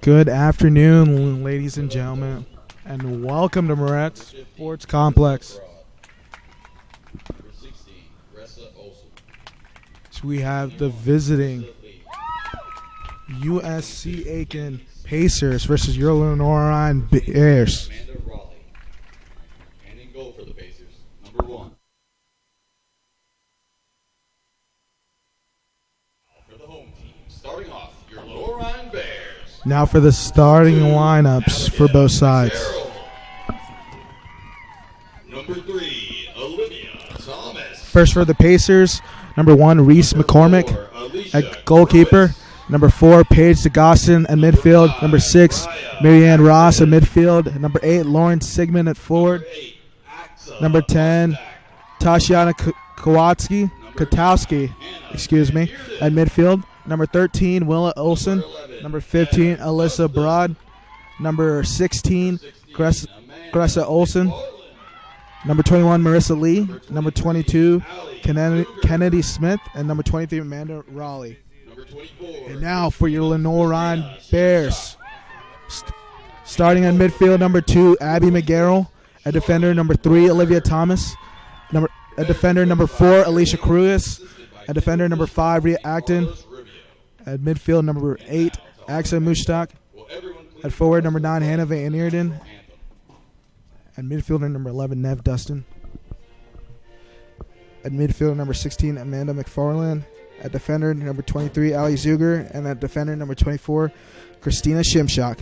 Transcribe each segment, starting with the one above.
Good afternoon, ladies and gentlemen, and welcome to Moretz Sports Complex. So we have the visiting USC Aiken Pacers versus your Lenoir-Rhyne Bears. And in goal for the Pacers, number 1. For the home team, starting off, your Lenoir-Rhyne Bears. Now for the starting lineups for both sides. Number 3, Olivia Thomas. First for the Pacers, number 1, Reese McCormick at goalkeeper. Number 4, Paige DeGostin at midfield. Number 6, Marianne Ross at midfield. Number 8, Lauren Sigmund at forward. Number 10, Tashiana Katowski at midfield. Number 13, Willa Olson. Number 15, Alyssa Broad. Number 16, Gressa Olson. Number 21, Marissa Lee. Number 22, Kennedy Smith. And number 23, Amanda Raleigh. And now for your Lenoir-Rhyne Bears. Starting in midfield, number 2, Abby McGarrell. At defender, number 3, Olivia Thomas. At defender, number 4, Alicia Cruz. At defender, number 5, Rhea Acton. At midfield, number 8, Axa Mustak. At forward, number 9, Hannah Van Eerden. At midfielder, number 11, Nev Dustin. At midfield, number 16, Amanda McFarland. At defender, number 23, Ali Zuger. And at defender, number 24, Christina Shimshock.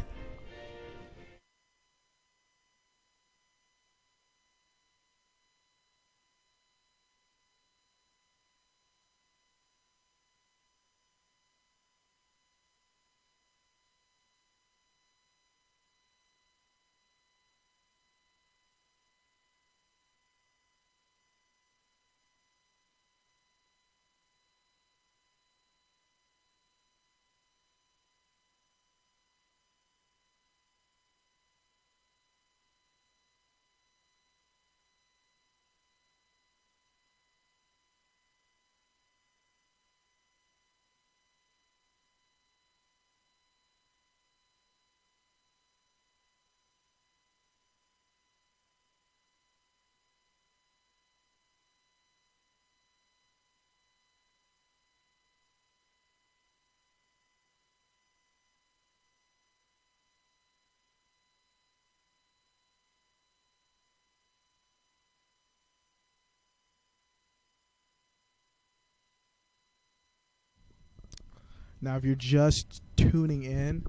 Now, if you're just tuning in,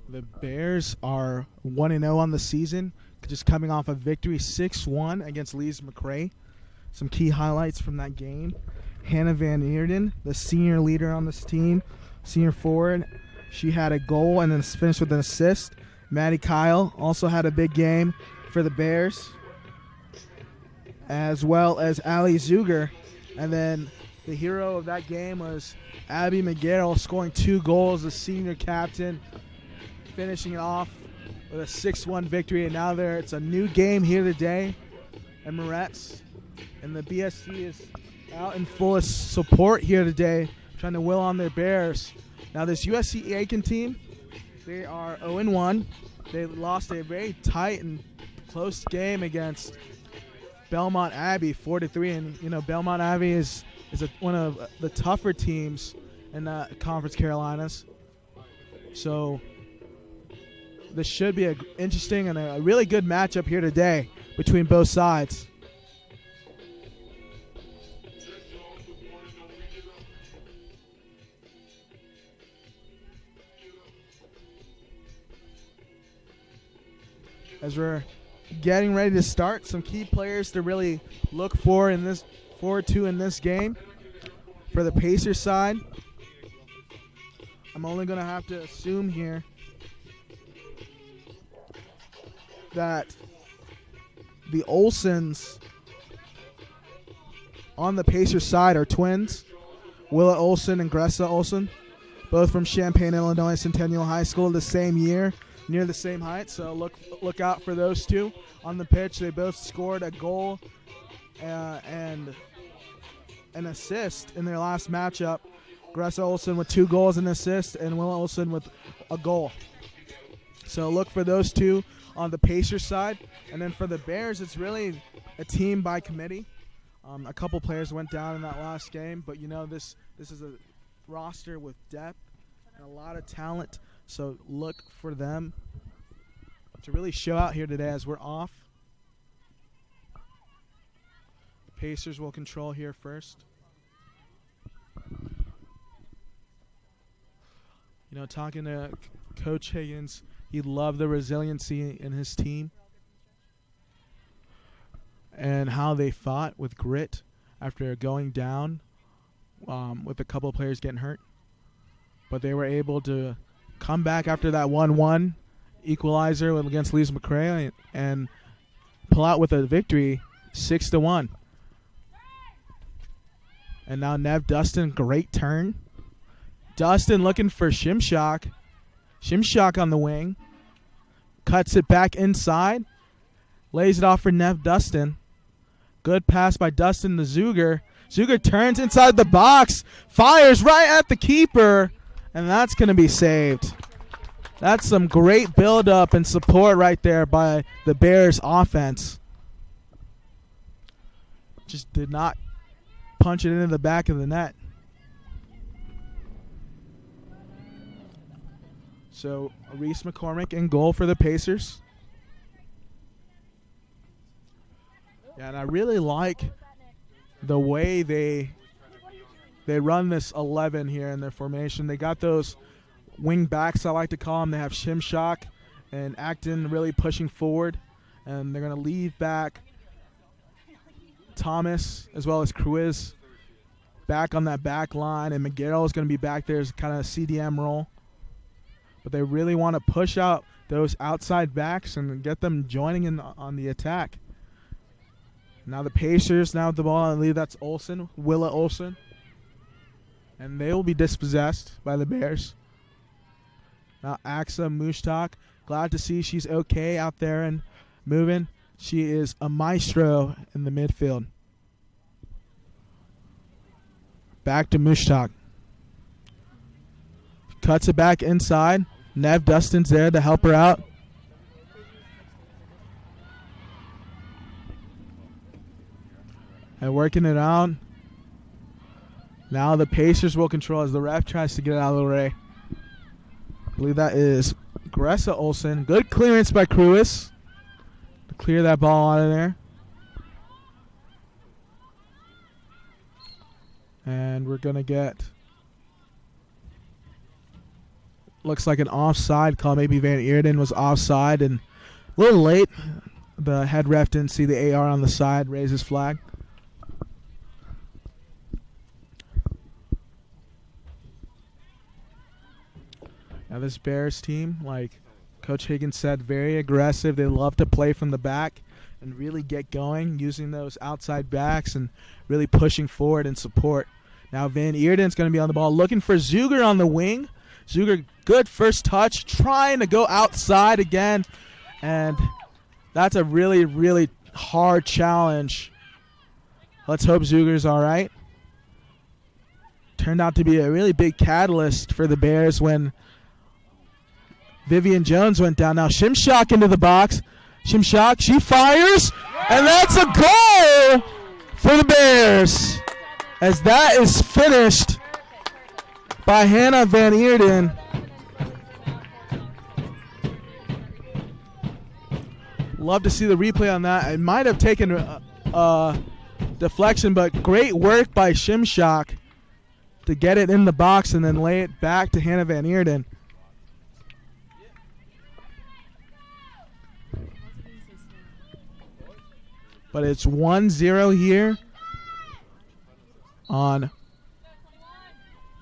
the Bears are 1-0 on the season, just coming off a victory 6-1 against Leeds McRae. Some key highlights from that game. Hannah Van Eerden, the senior leader on this team, senior forward. She had a goal and then finished with an assist. Maddie Kyle also had a big game for the Bears, as well as Ali Zuger. And then the hero of that game was Abby McGarrell, scoring 2 goals, the senior captain, finishing it off with a 6-1 victory. And now it's a new game here today at Moretz. And the BSC is out in full support here today, trying to will on their Bears. Now this USC Aiken team, they are 0-1. They lost a very tight and close game against Belmont Abbey, 4-3. And, you know, Belmont Abbey is one of the tougher teams in Conference Carolinas. So this should be an interesting and a really good matchup here today between both sides. As we're getting ready to start, some key players to really look forward to in this game. For the Pacers side, I'm only going to have to assume here that the Olsons on the Pacers side are twins, Willa Olson and Gressa Olson, both from Champaign, Illinois Centennial High School, the same year, near the same height. So look out for those two on the pitch. They both scored a goal and an assist in their last matchup Gressa Olsen with 2 goals and assists, and Will Olsen with a goal. So look for those two on the Pacers side. And then for the Bears, it's really a team by committee. A couple players went down in that last game, but this is a roster with depth and a lot of talent. So look for them to really show out here today as we're off. Pacers will control here first. Talking to Coach Higgins, he loved the resiliency in his team and how they fought with grit after going down with a couple of players getting hurt. But they were able to come back after that 1-1 equalizer against Lees McRae and pull out with a victory 6-1. And now Nev Dustin, great turn. Dustin looking for Shimshak. Shimshak on the wing. Cuts it back inside. Lays it off for Nev Dustin. Good pass by Dustin to Zuger. Zuger turns inside the box. Fires right at the keeper. And that's going to be saved. That's some great build-up and support right there by the Bears offense. Just did not punch it into the back of the net. So Reese McCormick in goal for the Pacers. Yeah, and I really like the way they run this 11 here in their formation. They got those wing backs, I like to call them. They have Shimshak and Acton really pushing forward, and they're going to leave back Thomas as well as Cruiz back on that back line, and McGarrell is going to be back there as kind of a CDM role. But they really want to push out those outside backs and get them joining in on the attack. Now the Pacers now with the ball, I believe that's Olsen, Willa Olsen. And they will be dispossessed by the Bears. Now Axa Mushtak, glad to see she's okay out there and moving. She is a maestro in the midfield. Back to Mushtak. Cuts it back inside. Nev Dustin's there to help her out. And working it out. Now the Pacers will control as the ref tries to get it out of the way. I believe that is Gressa Olsen. Good clearance by Cruis to clear that ball out of there. And we're going to get, looks like an offside call. Maybe Van Eerden was offside and a little late. The head ref didn't see the AR on the side, raise his flag. Now this Bears team, like Coach Higgins said, very aggressive. They love to play from the back and really get going, using those outside backs and really pushing forward and support. Now Van Eerden's going to be on the ball, looking for Zuger on the wing. Zuger, good first touch, trying to go outside again. And that's a really, really hard challenge. Let's hope Zuger's all right. Turned out to be a really big catalyst for the Bears when Vivian Jones went down. Now Shimshak into the box. Shimshak, she fires, and that's a goal for the Bears. As that is finished by Hannah Van Eerden. Love to see the replay on that. It might have taken a deflection, but great work by Shimshak to get it in the box and then lay it back to Hannah Van Eerden. But it's 1-0 here on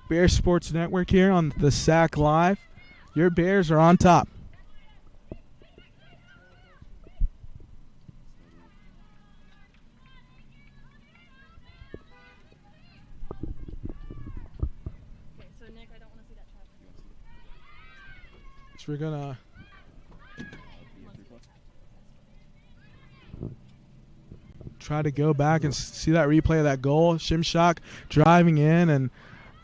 Bear Sports Network here on the SAC Live. Your Bears are on top. Okay, so Nick, I don't want to see that chat. So we're going to try to go back and see that replay of that goal. Shimshak driving in and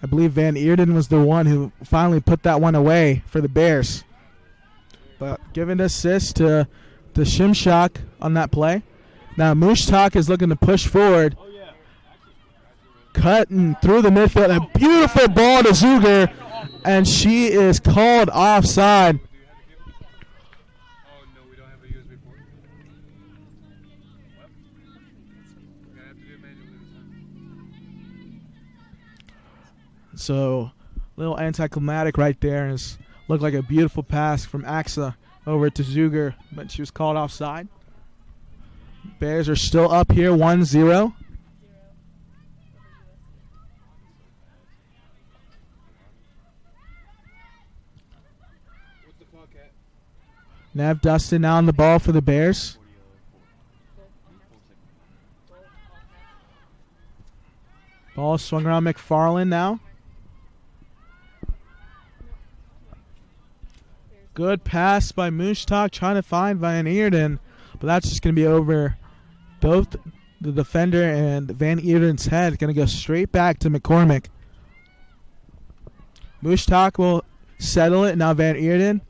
I believe Van Eerden was the one who finally put that one away for the Bears. But giving the assist to Shimshak on that play. Now Mushtak is looking to push forward. Cutting through the midfield. A beautiful ball to Zuger. And she is called offside. So, a little anticlimactic right there. Looked like a beautiful pass from Axa over to Zuger, but she was called offside. Bears are still up here, 1-0. Nev Dustin now on the ball for the Bears. Ball swung around McFarland now. Good pass by Mushtak trying to find Van Eerden, but that's just going to be over both the defender and Van Eerden's head. Going to go straight back to McCormick. Mushtak will settle it. Now Van Eerden.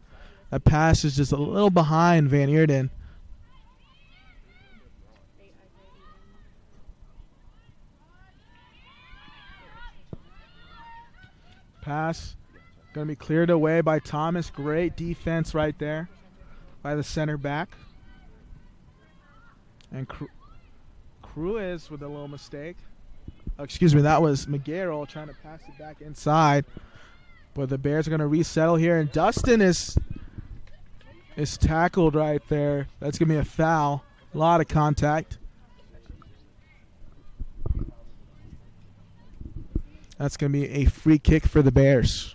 That pass is just a little behind Van Eerden. Pass going to be cleared away by Thomas. Great defense right there by the center back. And Cruz with a little mistake. Oh, excuse me, that was McGarrell trying to pass it back inside. But the Bears are going to resettle here. And Dustin is tackled right there. That's going to be a foul. A lot of contact. That's going to be a free kick for the Bears.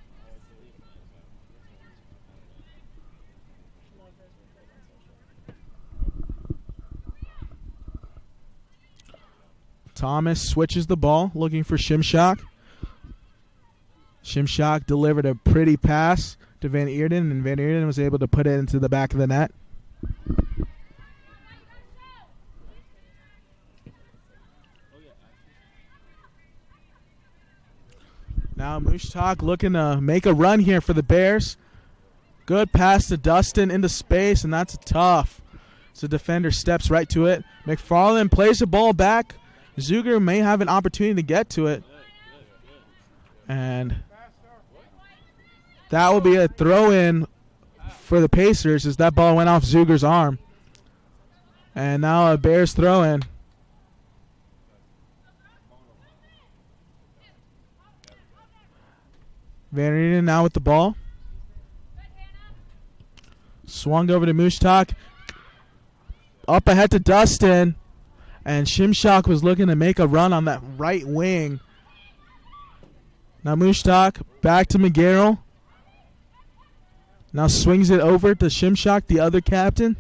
Thomas switches the ball, looking for Shimshak. Shimshak delivered a pretty pass to Van Eerden, and Van Eerden was able to put it into the back of the net. Now Mushtak looking to make a run here for the Bears. Good pass to Dustin into space, and that's tough. So defender steps right to it. McFarland plays the ball back. Zuger may have an opportunity to get to it. And that will be a throw-in for the Pacers as that ball went off Zuger's arm. And now a Bears throw-in. Van Eerden now with the ball. Swung over to Mushtak. Up ahead to Dustin. And Shimshak was looking to make a run on that right wing. Now Mushtak back to McGarrell. Now swings it over to Shimshak, the other captain.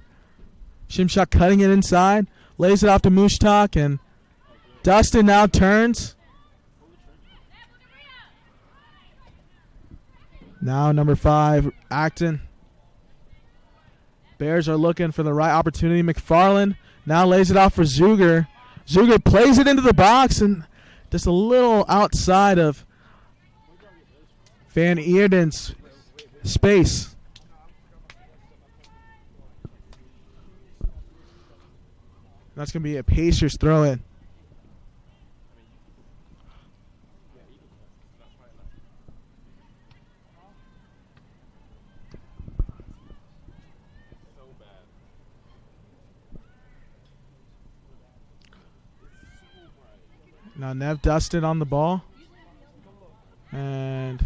Shimshak cutting it inside. Lays it off to Mushtak. And Dustin now turns. Now number 5, Aiken. Bears are looking for the right opportunity. McFarland now lays it off for Zuger. Zuger plays it into the box and just a little outside of Van Eerden's space. That's going to be a Pacers throw-in. Now Nev Dustin on the ball. And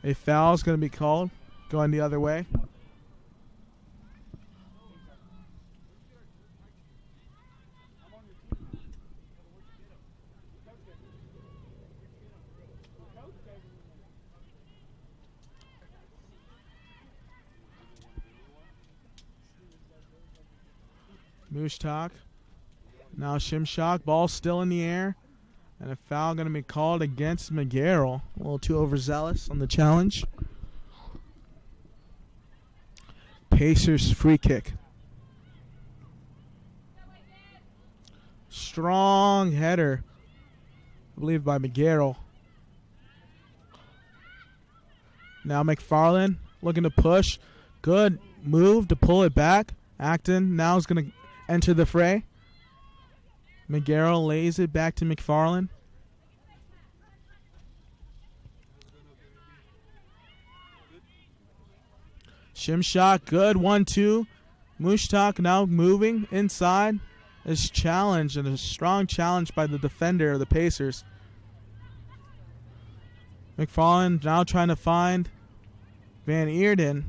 a foul is going to be called. Going the other way. Mushtak. Now Shimshak. Ball still in the air. And a foul going to be called against McGarrell. A little too overzealous on the challenge. Pacers free kick. Strong header, I believe, by McGarrell. Now McFarland looking to push. Good move to pull it back. Acton now is going to enter the fray. McGarrell lays it back to McFarland. Shimshot, good 1-2. Mushtak now moving inside. Is challenged, and a strong challenge by the defender of the Pacers. McFarland now trying to find Van Eerden.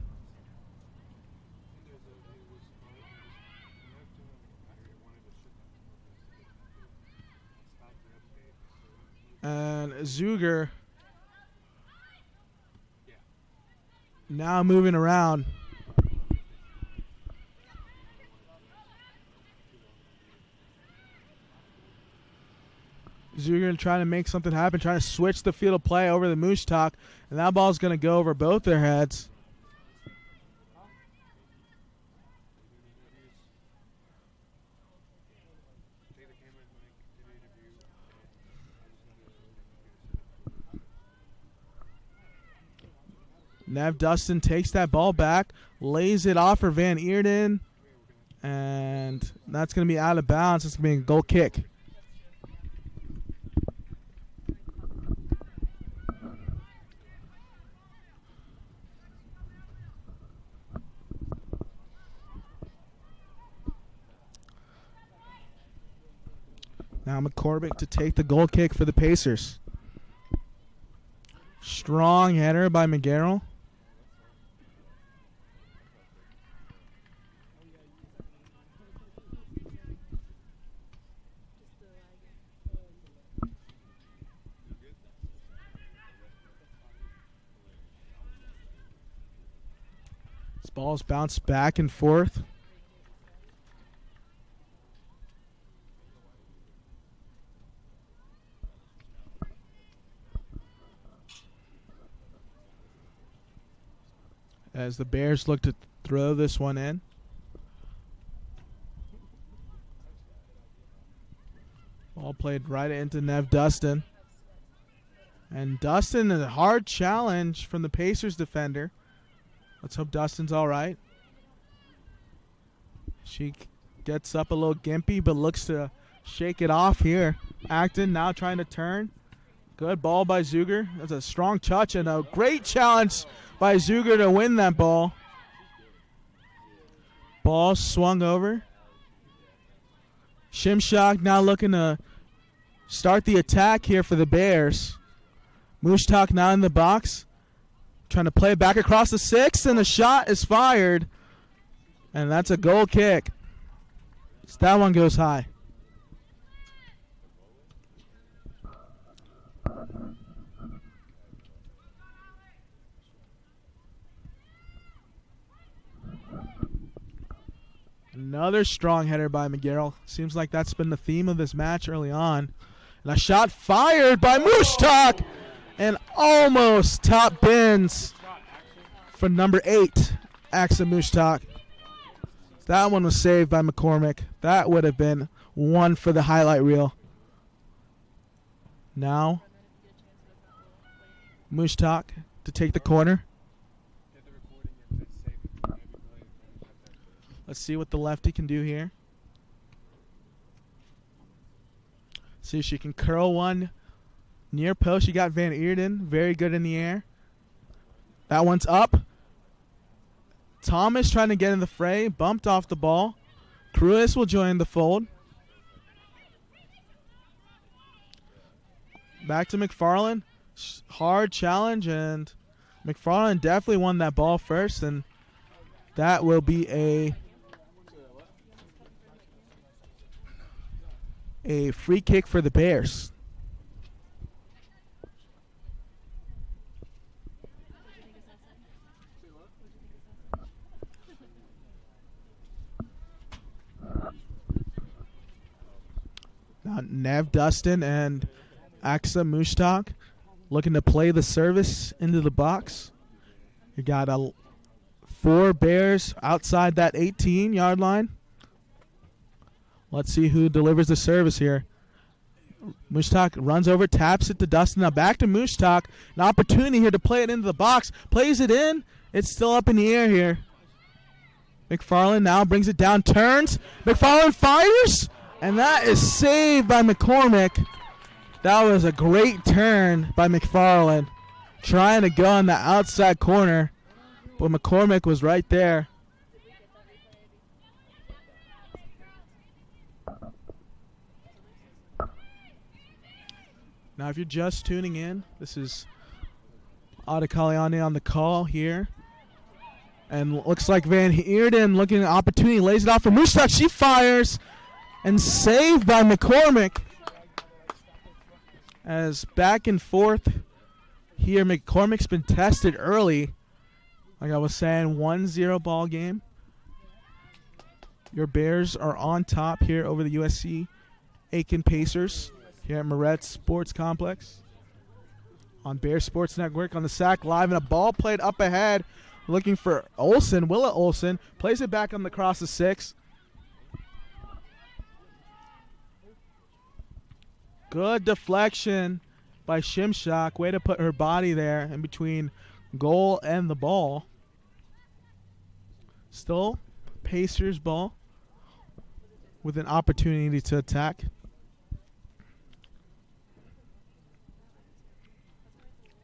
And Zuger now moving around. Zuger trying to make something happen, trying to switch the field of play over the Mushtak, and that ball's going to go over both their heads. Nev Dustin takes that ball back, lays it off for Van Eerden, and that's going to be out of bounds. It's going to be a goal kick. Now McCormick to take the goal kick for the Pacers. Strong header by McGarrell. This ball's bounced back and forth. As the Bears look to throw this one in. Ball played right into Nev Dustin. And Dustin, a hard challenge from the Pacers defender. Let's hope Dustin's all right. She gets up a little gimpy, but looks to shake it off here. Acton now trying to turn. Good ball by Zuger. That's a strong touch and a great challenge by Zuger to win that ball. Ball swung over. Shimshak now looking to start the attack here for the Bears. Mushtak now in the box. Trying to play it back across the 6, and the shot is fired. And that's a goal kick. So that one goes high. Another strong header by McGarrell. Seems like that's been the theme of this match early on. And a shot fired by Mushtak. And almost top bins for number 8, Axa Mushtak. That one was saved by McCormick. That would have been one for the highlight reel. Now, Mushtak to take the corner. Let's see what the lefty can do here. See if she can curl one near post. She got Van Eerden. Very good in the air. That one's up. Thomas trying to get in the fray. Bumped off the ball. Cruz will join the fold. Back to McFarland. Hard challenge, and McFarland definitely won that ball first, and that will be a free kick for the Bears. Now Nev Dustin and Axa Mushtak looking to play the service into the box. You got 4 Bears outside that 18-yard line. Let's see who delivers the service here. Mushtak runs over, taps it to Dustin. Now back to Mushtak. An opportunity here to play it into the box. Plays it in. It's still up in the air here. McFarland now brings it down, turns. McFarland fires, and that is saved by McCormick. That was a great turn by McFarland, trying to go on the outside corner, but McCormick was right there. Now, if you're just tuning in, this is Adekaliani on the call here. And looks like Van Eerden looking at an opportunity, lays it off for Mushtak. She fires, and saved by McCormick. As back and forth here, McCormick's been tested early. Like I was saying, 1-0 ball game. Your Bears are on top here over the USC Aiken Pacers here at Moretz Sports Complex. On Bears Sports Network, on the Sack Live, and a ball played up ahead. Looking for Olsen, Willa Olsen, plays it back on the cross of 6. Good deflection by Shimshak. Way to put her body there in between goal and the ball. Still Pacers ball with an opportunity to attack.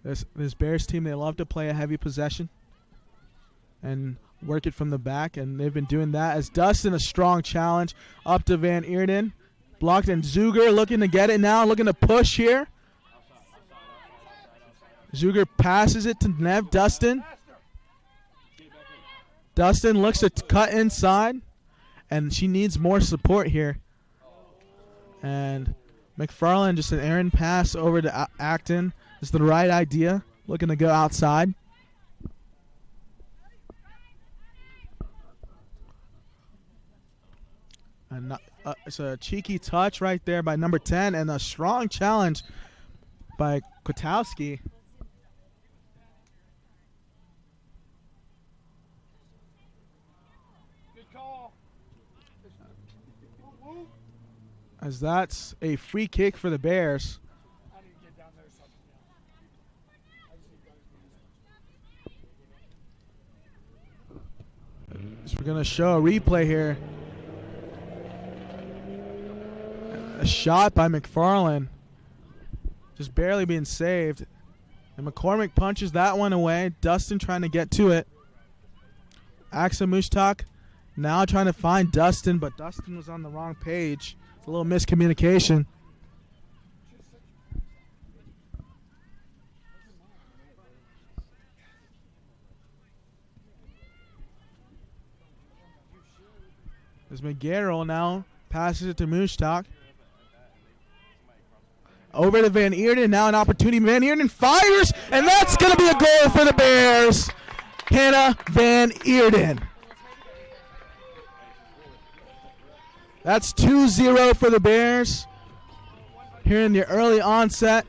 This Bears team, they love to play a heavy possession and work it from the back, and they've been doing that. As Dustin, a strong challenge up to Van Eerden. Blocked, and Zuger looking to get it now, looking to push here. Zuger passes it to Nev. Dustin. Dustin looks to cut inside, and she needs more support here. And McFarland, just an errant pass over to Acton. Is the right idea, looking to go outside. And it's a cheeky touch right there by number 10, and a strong challenge by Kwiatkowski. Good call. As that's a free kick for the Bears. I need to get down there or something. So we're going to show a replay here. A shot by McFarland, just barely being saved. And McCormick punches that one away. Dustin trying to get to it. Aksa Mushtak now trying to find Dustin, but Dustin was on the wrong page. It's a little miscommunication. As McGarrell now passes it to Mushtak. Over to Van Eerden, now an opportunity. Van Eerden fires, and that's going to be a goal for the Bears. Hannah Van Eerden. That's 2-0 for the Bears here in the early onset.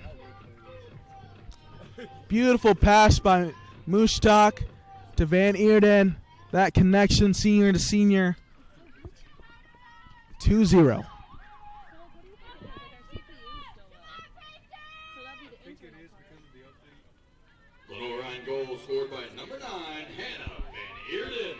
Beautiful pass by Mushtak to Van Eerden. That connection, senior to senior. 2-0. Lenoir-Rhyne goal scored by number 9, Hannah Van Eerden.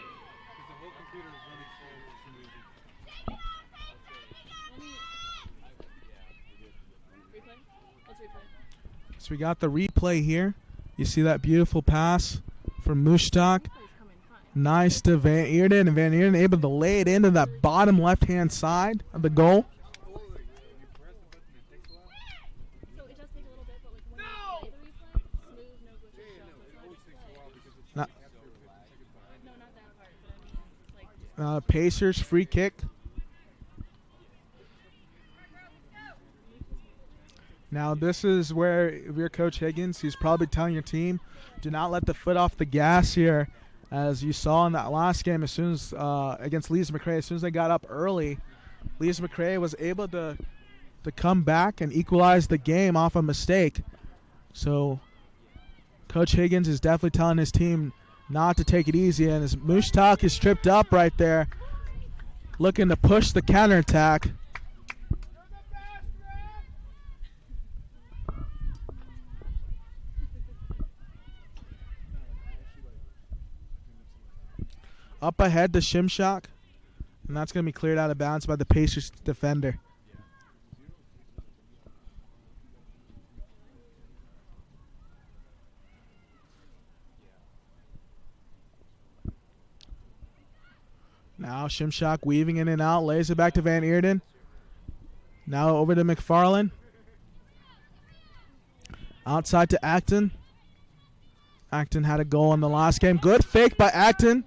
So we got the replay here. You see that beautiful pass from Mushtak. Nice to Van Eerden, and Van Eerden able to lay it into that bottom left-hand side of the goal. Pacers free kick. Now this is where, if you're Coach Higgins, he's probably telling your team, do not let the foot off the gas here. As you saw in that last game, as soon as against Lisa McRae, as soon as they got up early, Lisa McRae was able to come back and equalize the game off a mistake. So Coach Higgins is definitely telling his team not to take it easy, and as Mushtak is tripped up right there, looking to push the counterattack. Up ahead to Shimshock. And that's going to be cleared out of bounds by the Pacers defender. Now Shimshock weaving in and out. Lays it back to Van Eerden. Now over to McFarland. Outside to Acton. Acton had a goal in the last game. Good fake by Acton.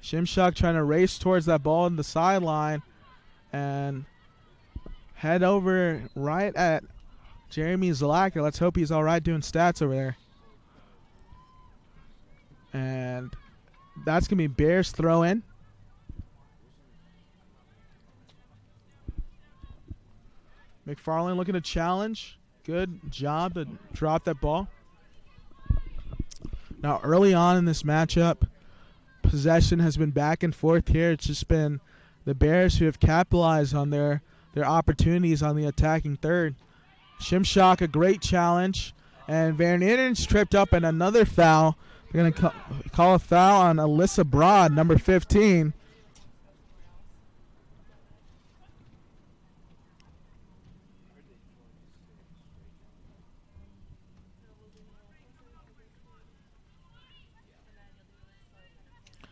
Shimshock trying to race towards that ball in the sideline and head over right at Jeremy Zalaka. Let's hope he's all right doing stats over there. And that's going to be Bears throw in. McFarland looking to challenge. Good job to drop that ball. Now, early on in this matchup, possession has been back and forth here. It's just been the Bears who have capitalized on their opportunities on the attacking third. Shimshock, a great challenge. And Van Eerden's tripped up and another foul. They're going to call a foul on Alyssa Broad, number 15.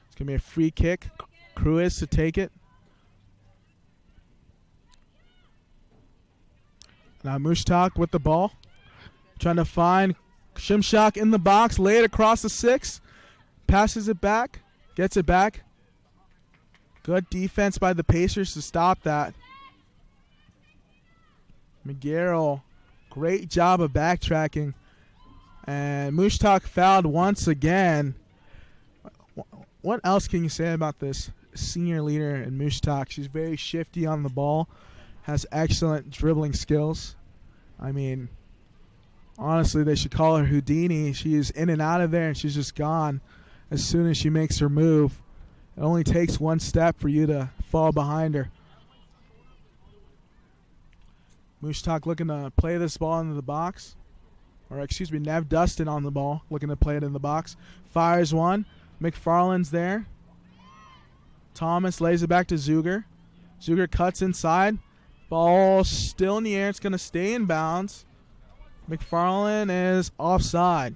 It's going to be a free kick. Cruz to take it. Now Mushtak with the ball. Trying to find Shimshock in the box. Lay it across the 6. Passes it back. Gets it back. Good defense by the Pacers to stop that. McGarrell, great job of backtracking. And Mushtak fouled once again. What else can you say about this senior leader in Mushtak? She's very shifty on the ball, has excellent dribbling skills. I mean, honestly, they should call her Houdini. She is in and out of there, and she's just gone as soon as she makes her move. It only takes one step for you to fall behind her. Mushtak looking to play this ball into the box. Or, excuse me, Nev Dustin on the ball, looking to play it in the box. Fires one. McFarland's there. Thomas lays it back to Zuger. Zuger cuts inside. Ball still in the air. It's going to stay in bounds. McFarland is offside.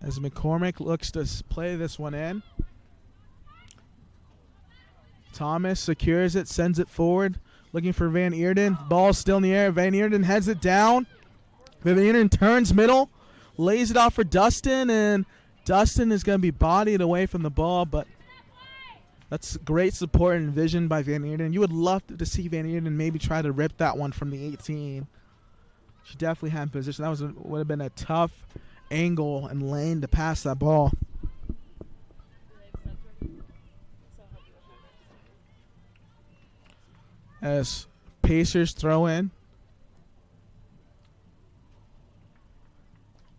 As McCormick looks to play this one in. Thomas secures it, sends it forward, looking for Van Eerden. Ball still in the air. Van Eerden heads it down. Van Eerden turns middle, lays it off for Dustin, and Dustin is going to be bodied away from the ball, but that's great support and vision by Van Eerden. You would love to see Van Eerden maybe try to rip that one from the 18. She definitely had position. That would have been a tough angle and lane to pass that ball. As Pacers throw in.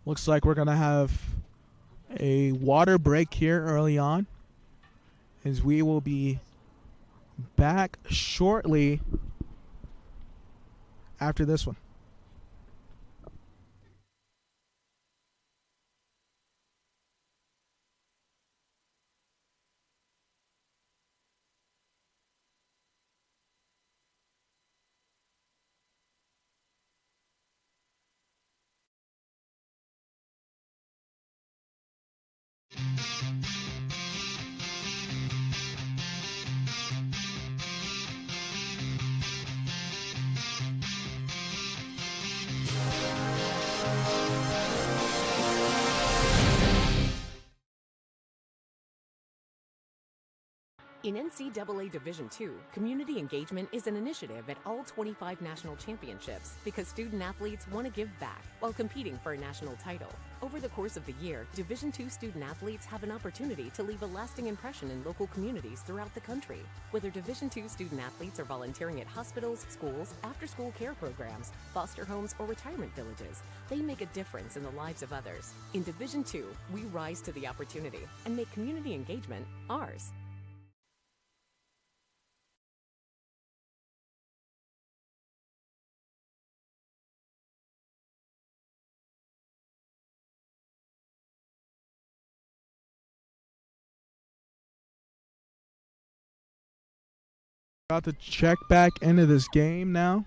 Looks like we're going to have a water break here early on, as we will be back shortly after this one. In NCAA Division II, community engagement is an initiative at all 25 national championships because student athletes want to give back while competing for a national title. Over the course of the year, Division II student athletes have an opportunity to leave a lasting impression in local communities throughout the country. Whether Division II student athletes are volunteering at hospitals, schools, after-school care programs, foster homes, or retirement villages, they make a difference in the lives of others. In Division II, we rise to the opportunity and make community engagement ours. About to check back into this game now.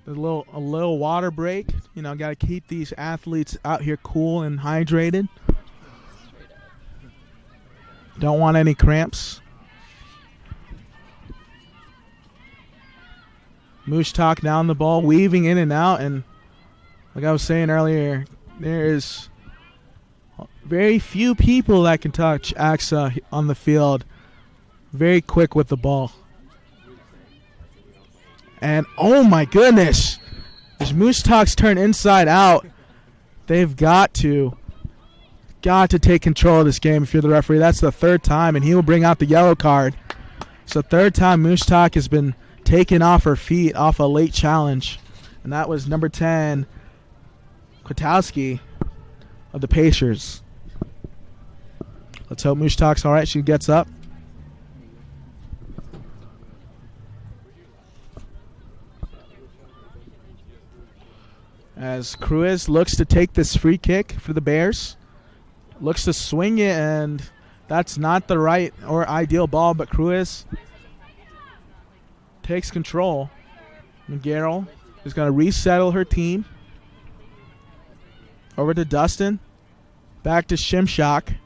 A little water break. You know, got to keep these athletes out here cool and hydrated. Don't want any cramps. Mushtak down the ball, weaving in and out, and like I was saying earlier, there is very few people that can touch AXA on the field. Very quick with the ball. And oh my goodness, as Moose Talks turn inside out, they've got to take control of this game if you're the referee. That's the third time, and he will bring out the yellow card. So third time Moose Talk has been taken off her feet off a late challenge. And that was number 10, Kwiatkowski of the Pacers. Let's hope Moose Talk's all right. She gets up. As Cruz looks to take this free kick for the Bears. Looks to swing it, and that's not the right or ideal ball, but Cruz takes control. McGarrell is going to resettle her team. Over to Dustin. Back to Shimshak.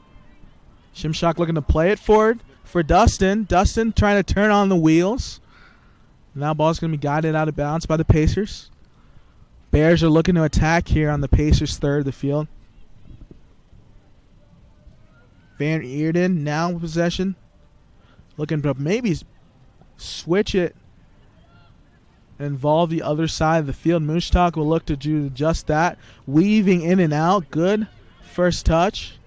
Shimshak looking to play it forward for Dustin. Dustin trying to turn on the wheels. Now ball's going to be guided out of bounds by the Pacers. Bears are looking to attack here on the Pacers' third of the field. Van Eerden now in possession. Looking to maybe switch it and involve the other side of the field. Mushtak will look to do just that. Weaving in and out. Good first touch.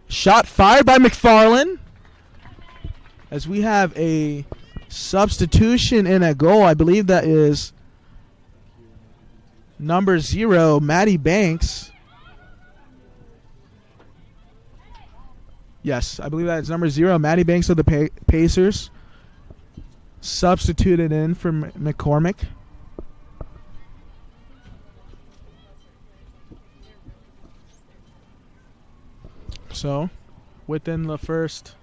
Shot fired by McFarland. As we have a substitution in a goal. I believe that is number 0, Maddie Banks. Yes, I believe that is number 0, Maddie Banks of the Pacers. Substituted in for McCormick. So, within the first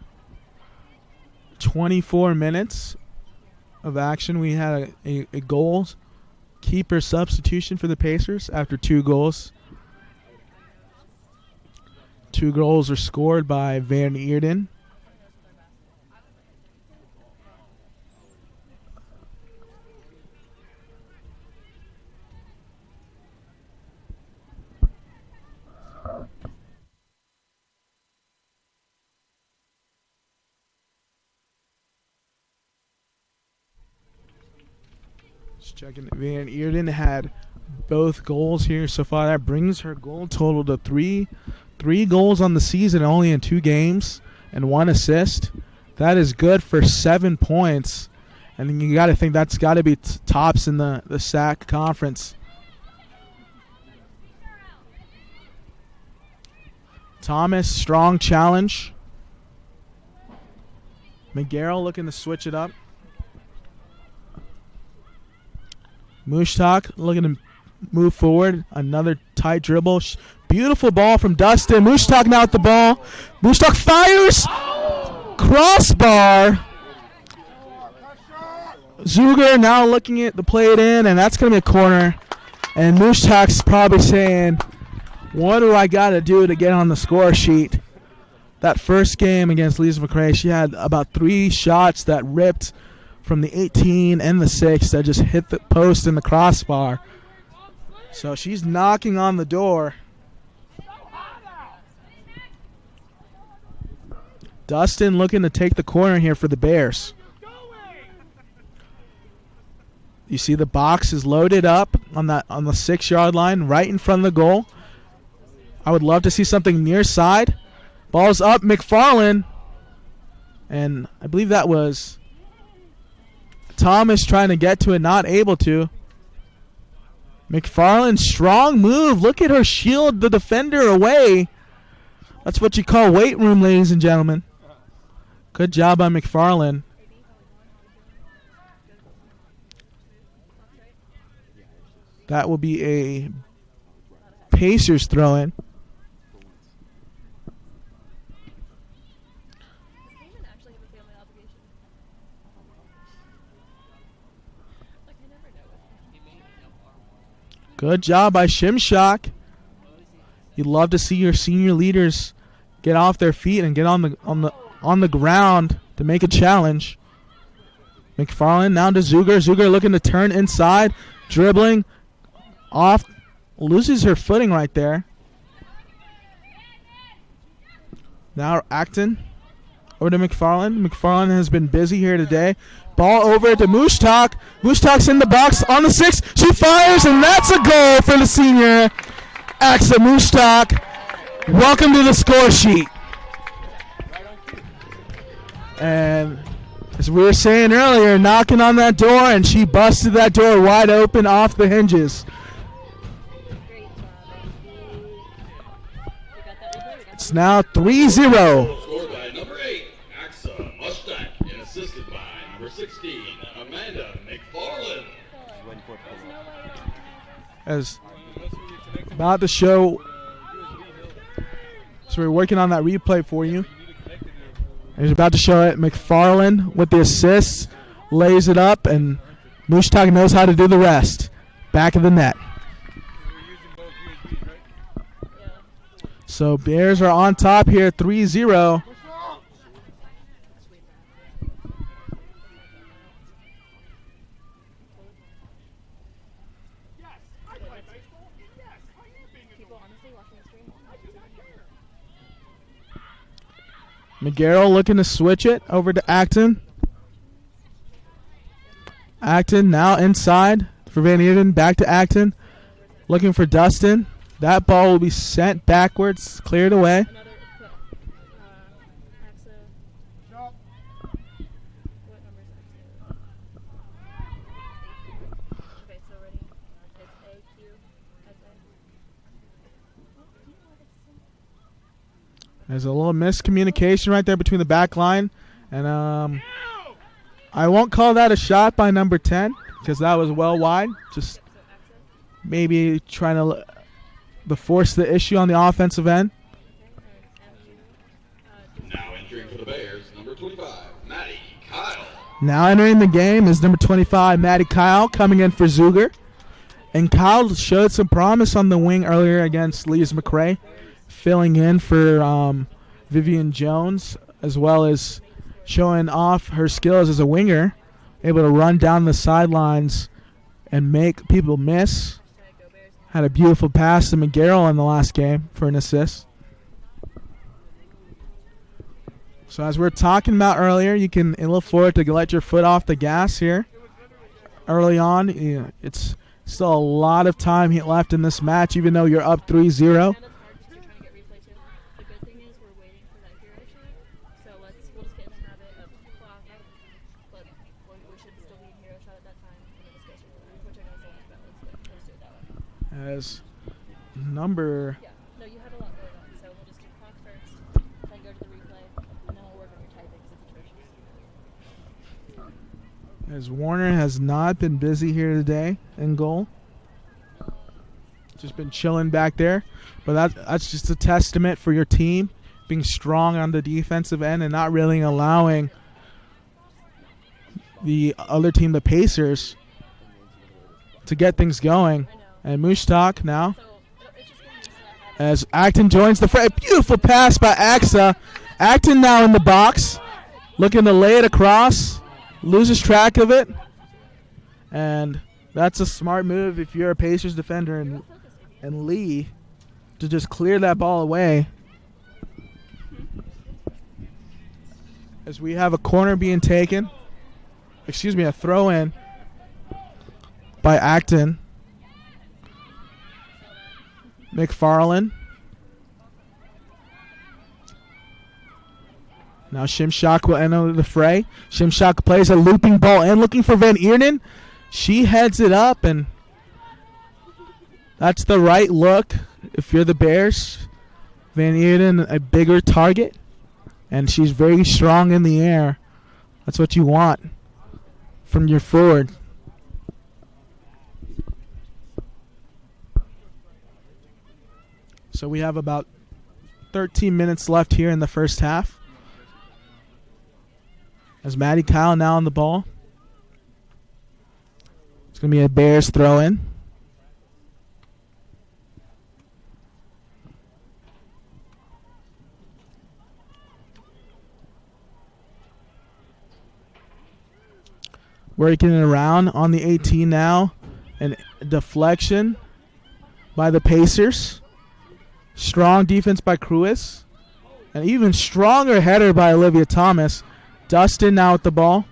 24 minutes of action, we had a goal keeper substitution for the Pacers after 2 goals. 2 goals were scored by Van Eerden. Just checking. Van Eerden had both goals here so far. That brings her goal total to 3 goals on the season, only in 2 games, and 1 assist. That is good for 7 points. And you got to think that's got to be tops in the SAC conference. Thomas, strong challenge. McGarrell looking to switch it up. Mushtak looking to move forward. Another tight dribble. Beautiful ball from Dustin. Mushtak now at the ball. Mushtak fires. Crossbar. Zuger now looking at the play it in, and that's going to be a corner. And Mushtak's probably saying, what do I got to do to get on the score sheet? That first game against Lisa McRae, she had about 3 shots that ripped from the 18 and the 6 that just hit the post and the crossbar. So she's knocking on the door. Dustin looking to take the corner here for the Bears. You see the box is loaded up on the 6-yard line, right in front of the goal. I would love to see something near side. Ball's up, McFarland. And I believe that was Thomas trying to get to it, not able to. McFarland, strong move. Look at her shield the defender away. That's what you call weight room, ladies and gentlemen. Good job by McFarland. That will be a Pacers throw-in. Good job by Shimshock. You'd love to see your senior leaders get off their feet and get on the ground to make a challenge. McFarland now to Zuger. Zuger looking to turn inside, dribbling off, loses her footing right there. Now Acton over to McFarland. McFarland has been busy here today. Ball over to Mushtak. Mushtak's in the box on the 6. She fires, and that's a goal for the senior, Axa Mushtak. Welcome to the score sheet. And as we were saying earlier, knocking on that door, and she busted that door wide open off the hinges. It's now 3-0. Scored by number 8, Axa Mushtak, and assisted by number 16, Amanda McFarland. As about to show, so we're working on that replay for you. He's about to show it. McFarland with the assist, lays it up, and Mushtak knows how to do the rest. Back of the net. So Bears are on top here, 3-0. McGarrell looking to switch it over to Acton. Acton now inside for Van Even. Back to Acton. Looking for Dustin. That ball will be sent backwards, cleared away. There's a little miscommunication right there between the back line. And I won't call that a shot by number 10 because that was well wide. Just maybe trying to force the issue on the offensive end. Now entering for the Bears, number 25, Maddie Kyle. Now entering the game is number 25, Maddie Kyle, coming in for Zuger. And Kyle showed some promise on the wing earlier against Lee's McRae, filling in for Vivian Jones, as well as showing off her skills as a winger, able to run down the sidelines and make people miss. Had a beautiful pass to McGarrell in the last game for an assist. So as we were talking about earlier, you can look forward to let your foot off the gas here early on. It's still a lot of time left in this match, even though you're up 3-0. As number... Yeah, no, you had a lot going on, so we'll just do clock first, then go to the replay, and then we'll work on your typing because it's atrocious. As Warner has not been busy here today in goal. Just been chilling back there. But that's just a testament for your team being strong on the defensive end and not really allowing the other team, the Pacers, to get things going. And Mushtak now, as Acton joins the fray. Beautiful pass by Axa. Acton now in the box, looking to lay it across, loses track of it. And that's a smart move if you're a Pacers defender and Lee to just clear that ball away. as we have a corner being taken. Excuse me, a throw in by Acton. McFarland. Now Shimshak will enter the fray. Shimshak plays a looping ball in, looking for Van Eerden. She heads it up, and that's the right look if you're the Bears. Van Eerden, a bigger target, and she's very strong in the air. That's what you want from your forward. So we have about 13 minutes left here in the first half. As Maddie Kyle now on the ball. It's going to be a Bears throw in. Working it around on the 18 now. And deflection by the Pacers. Strong defense by Cruz. An even stronger header by Olivia Thomas. Dustin now with the ball.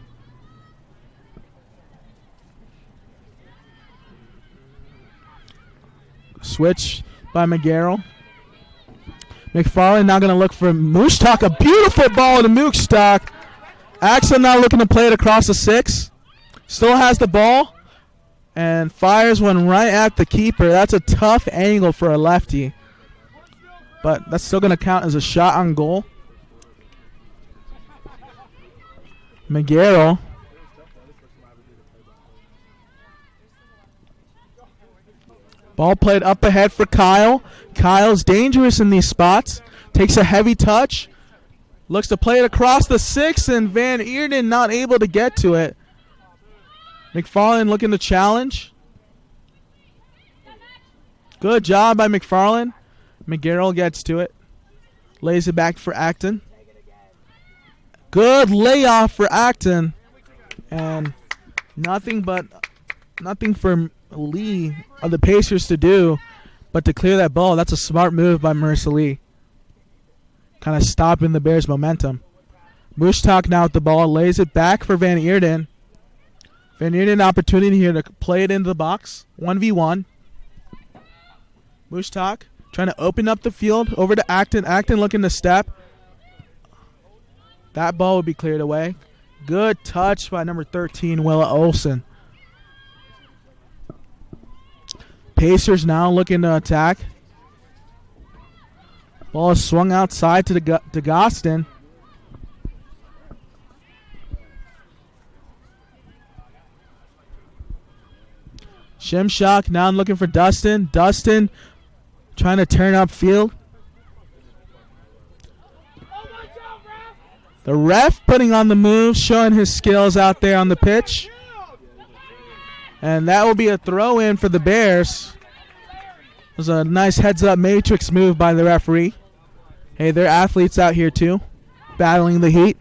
Switch by McGarrell. McFarland now going to look for Mooshtalk. A beautiful ball to Mooshtalk. Axel now looking to play it across the 6. Still has the ball. And fires one right at the keeper. That's a tough angle for a lefty. But that's still going to count as a shot on goal. McGarrell. Ball played up ahead for Kyle. Kyle's dangerous in these spots. Takes a heavy touch. Looks to play it across the 6, and Van Eerden not able to get to it. McFarland looking to challenge. Good job by McFarland. McGarrell gets to it. Lays it back for Acton. Good layoff for Acton. And nothing for Lee of the Pacers to do but to clear that ball. That's a smart move by Marissa Lee. Kind of stopping the Bears' momentum. Mooshtalk now with the ball. Lays it back for Van Eerden. Van Eerden opportunity here to play it into the box. 1v1. Mooshtalk trying to open up the field over to Acton. Acton looking to step. That ball would be cleared away. Good touch by number 13, Willa Olsen. Pacers now looking to attack. Ball is swung outside to Gostin. Shimshak now looking for Dustin. Dustin trying to turn upfield. The ref putting on the move, showing his skills out there on the pitch. And that will be a throw in for the Bears. It was a nice heads-up matrix move by the referee. Hey, they're athletes out here too, battling the heat.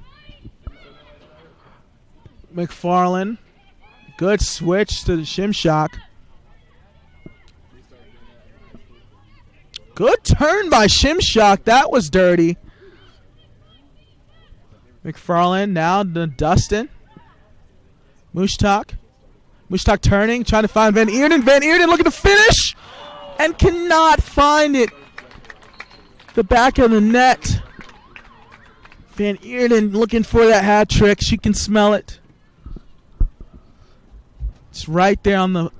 McFarland, good switch to the Shimshak. Good turn by Shimshak. That was dirty. McFarland now to Dustin. Mooshtalk. Mooshtalk turning, trying to find Van Eerden. Van Eerden looking to finish and cannot find it. The back of the net. Van Eerden looking for that hat trick. She can smell it. It's right there on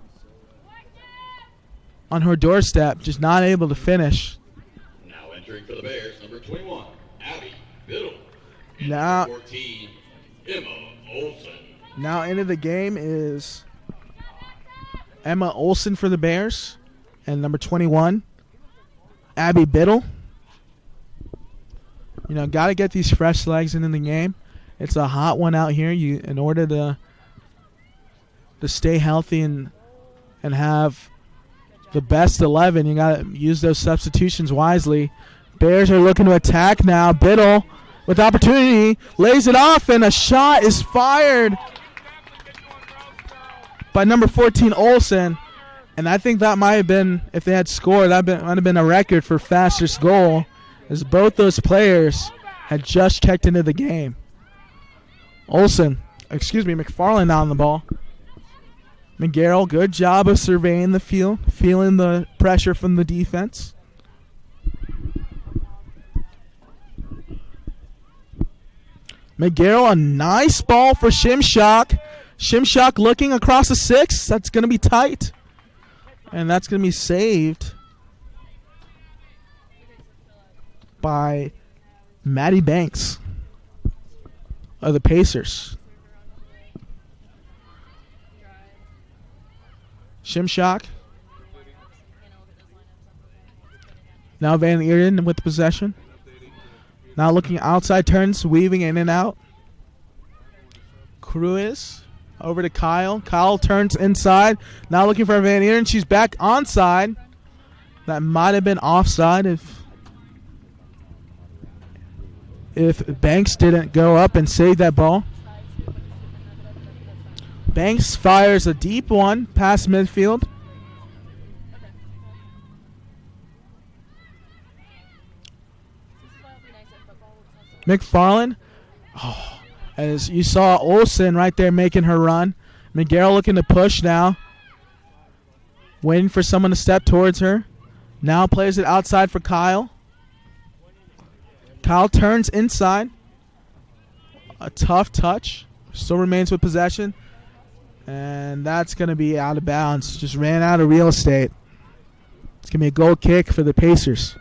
her doorstep, just not able to finish. Now entering for the Bears, number 21, Abby Biddle. And Now, number 14, Emma Olsen. now into the game is Emma Olsen for the Bears, and number 21, Abby Biddle. You know, got to get these fresh legs into the game. It's a hot one out here. In order to stay healthy and have the best 11, you got to use those substitutions wisely. Bears are looking to attack now. Biddle with opportunity, lays it off, and a shot is fired by number 14, Olsen. And I think that might have been, if they had scored, that might have been a record for fastest goal, as both those players had just checked into the game. McFarland on the ball. McGarrell, good job of surveying the field, feeling the pressure from the defense. McGarrell, a nice ball for Shimshock. Shimshock looking across the 6. That's going to be tight. And that's going to be saved by Maddie Banks of the Pacers. Shimshock. Now Van Eeren with the possession. Now looking outside, turns, weaving in and out. Cruz over to Kyle. Kyle turns inside. Now looking for Van Eeren. She's back onside. That might have been offside if Banks didn't go up and save that ball. Banks fires a deep one past midfield. McFarland. Oh, as you saw Olsen right there making her run. McGarrell looking to push now. Waiting for someone to step towards her. Now plays it outside for Kyle. Kyle turns inside. A tough touch. Still remains with possession. And that's going to be out of bounds. Just ran out of real estate. It's going to be a goal kick for the Pacers.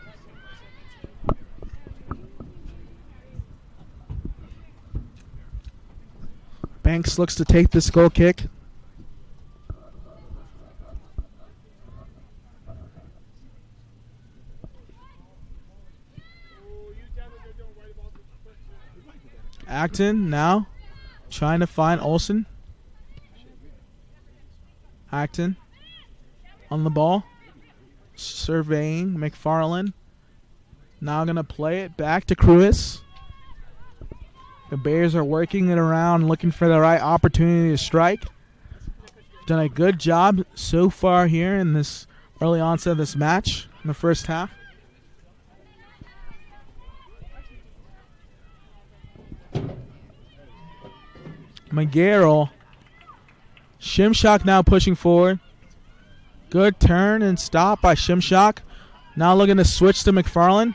Banks looks to take this goal kick. Acton now trying to find Olsen. Acton on the ball. Surveying McFarland. Now going to play it back to Cruz. The Bears are working it around, looking for the right opportunity to strike. Done a good job so far here in this early onset of this match in the first half. McGarrell. Shimshock now pushing forward. Good turn and stop by Shimshock. Now looking to switch to McFarland.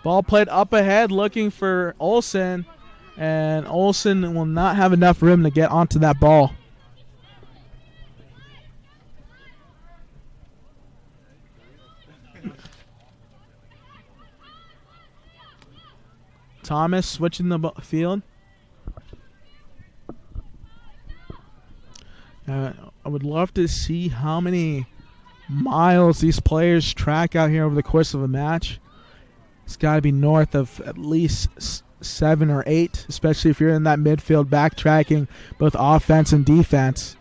Ball played up ahead looking for Olsen. And Olsen will not have enough room to get onto that ball. Thomas switching the field. I would love to see how many miles these players track out here over the course of a match. It's got to be north of at least 7 or 8, especially if you're in that midfield backtracking both offense and defense,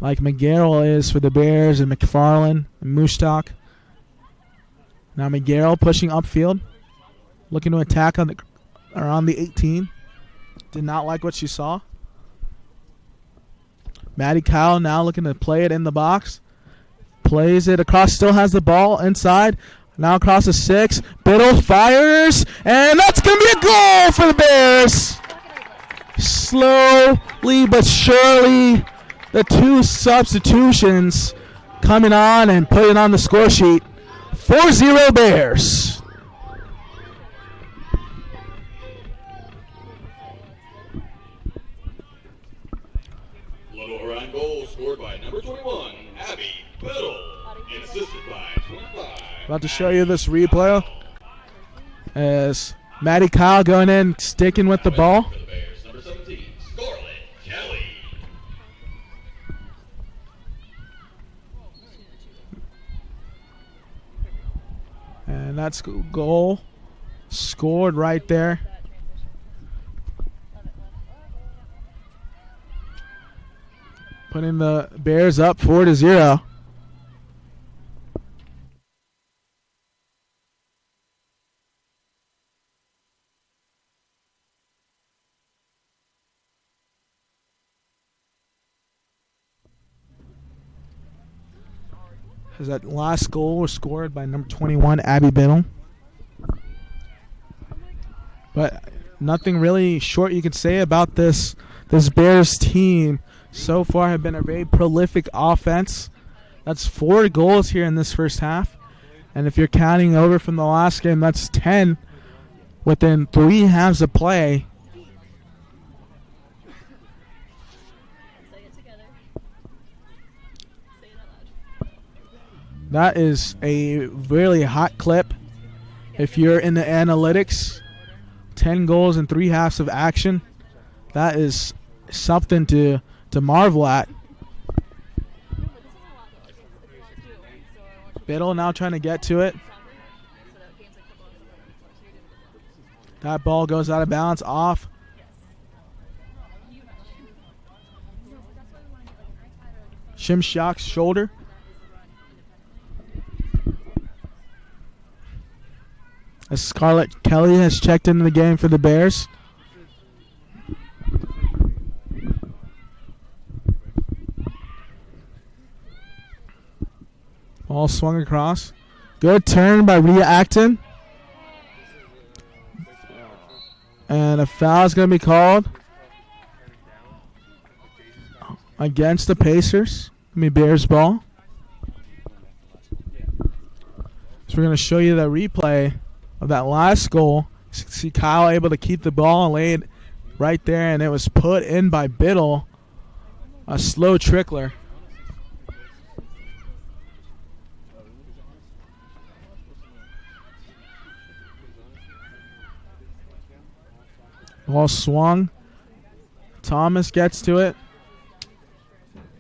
like McGarrell is for the Bears and McFarland and Mustock. Now McGarrell pushing upfield, looking to attack on around the 18. Did not like what she saw. Maddie Kyle now looking to play it in the box. Plays it across, still has the ball inside. Now across the 6. Biddle fires, and that's going to be a goal for the Bears. Slowly but surely, the 2 substitutions coming on and putting on the score sheet. 4-0 Bears. Lenoir-Rhyne goal scored by number 21, Abby Biddle, and assisted by 25. About to show you this replay as Maddie Kyle going in, sticking with the ball. For the Bears, number 17, Scarlett Kelly. And that's goal scored right there. Putting the Bears up 4-0. As that last goal was scored by number 21, Abby Biddle. But nothing really short you could say about this Bears team. So far have been a very prolific offense. That's 4 goals here in this first half. And if you're counting over from the last game, that's 10 within 3 halves of play. Say it together. Say it out loud. That is a really hot clip. If you're in the analytics, 10 goals in 3 halves of action, that is something to marvel at. Biddle now trying to get to it. That ball goes out of bounds, off. Shimshak's shoulder. As Scarlett Kelly has checked into the game for the Bears. Ball swung across. Good turn by Rhea Acton. And a foul is going to be called against the Pacers. Going to be Bears ball. So we're going to show you the replay of that last goal. See Kyle able to keep the ball and lay it right there, and it was put in by Biddle. A slow trickler. Ball swung. Thomas gets to it.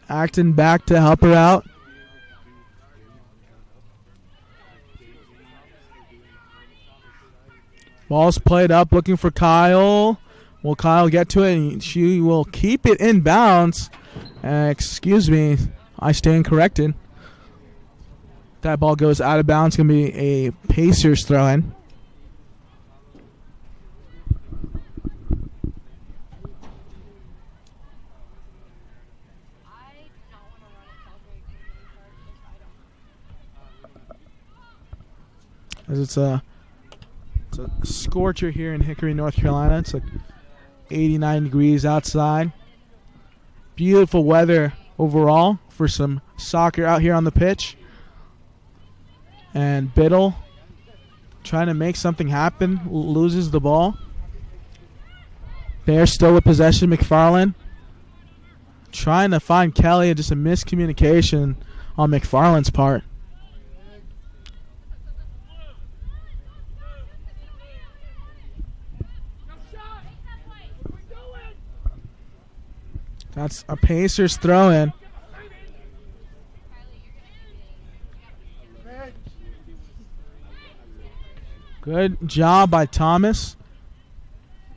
Acton back to help her out. Ball's played up, looking for Kyle. Will Kyle get to it? And she will keep it in bounds. Excuse me, I stand corrected. That ball goes out of bounds. Going to be a Pacers throw-in. As it's a scorcher here in Hickory, North Carolina. It's like 89 degrees outside. Beautiful weather overall for some soccer out here on the pitch. And Biddle trying to make something happen, loses the ball. Bears still with possession. McFarland trying to find Kelly, just a miscommunication on McFarland's part. That's a Pacers throw-in. Good job by Thomas.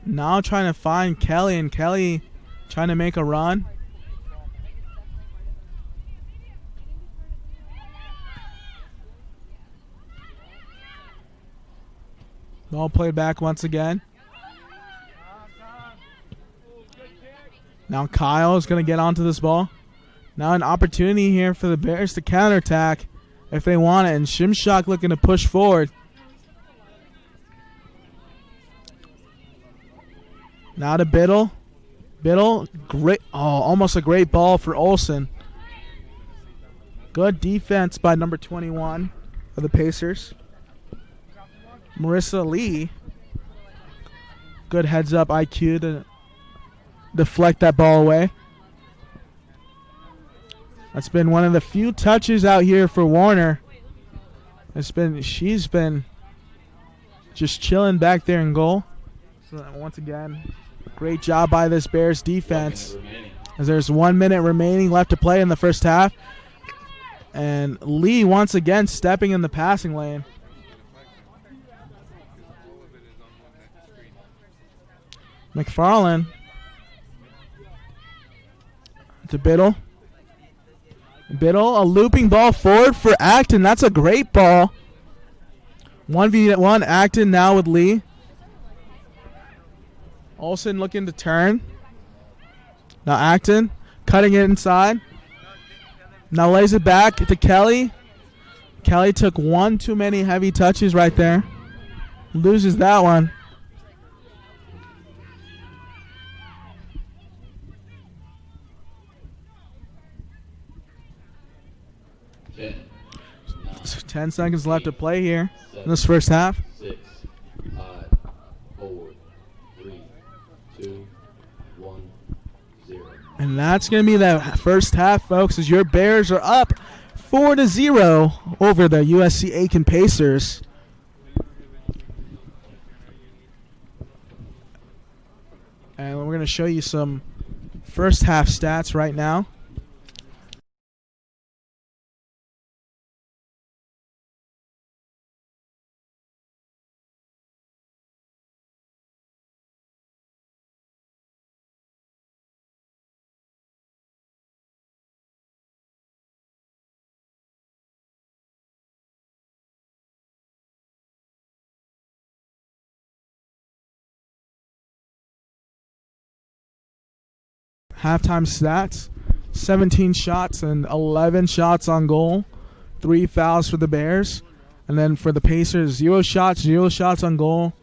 Now trying to find Kelly, and Kelly trying to make a run. Ball played back once again. Now Kyle is going to get onto this ball. Now an opportunity here for the Bears to counterattack if they want it. And Shimshak looking to push forward. Now to Biddle. Biddle, great, almost a great ball for Olsen. Good defense by number 21 of the Pacers. Marissa Lee. Good heads up IQ to deflect that ball away. That's been one of the few touches out here for Warner. She's been just chilling back there in goal. So once again, great job by this Bears defense. As there's 1 minute remaining left to play in the first half. And Lee once again stepping in the passing lane. McFarland to Biddle. Biddle, a looping ball forward for Acton. That's a great ball. 1v1 Acton now with Lee. Olsen looking to turn. Now Acton cutting it inside. Now lays it back to Kelly. Kelly took one too many heavy touches right there. Loses that one. 10, 9, 10 seconds left to play here in this first half. 6, 5, 4, 3, 2, 1, 0. And that's going to be the first half, folks, as your Bears are up 4-0 over the USC Aiken Pacers. And we're going to show you some first half stats right now. Halftime stats, 17 shots and 11 shots on goal, 3 fouls for the Bears. And then for the Pacers, 0 shots on goal,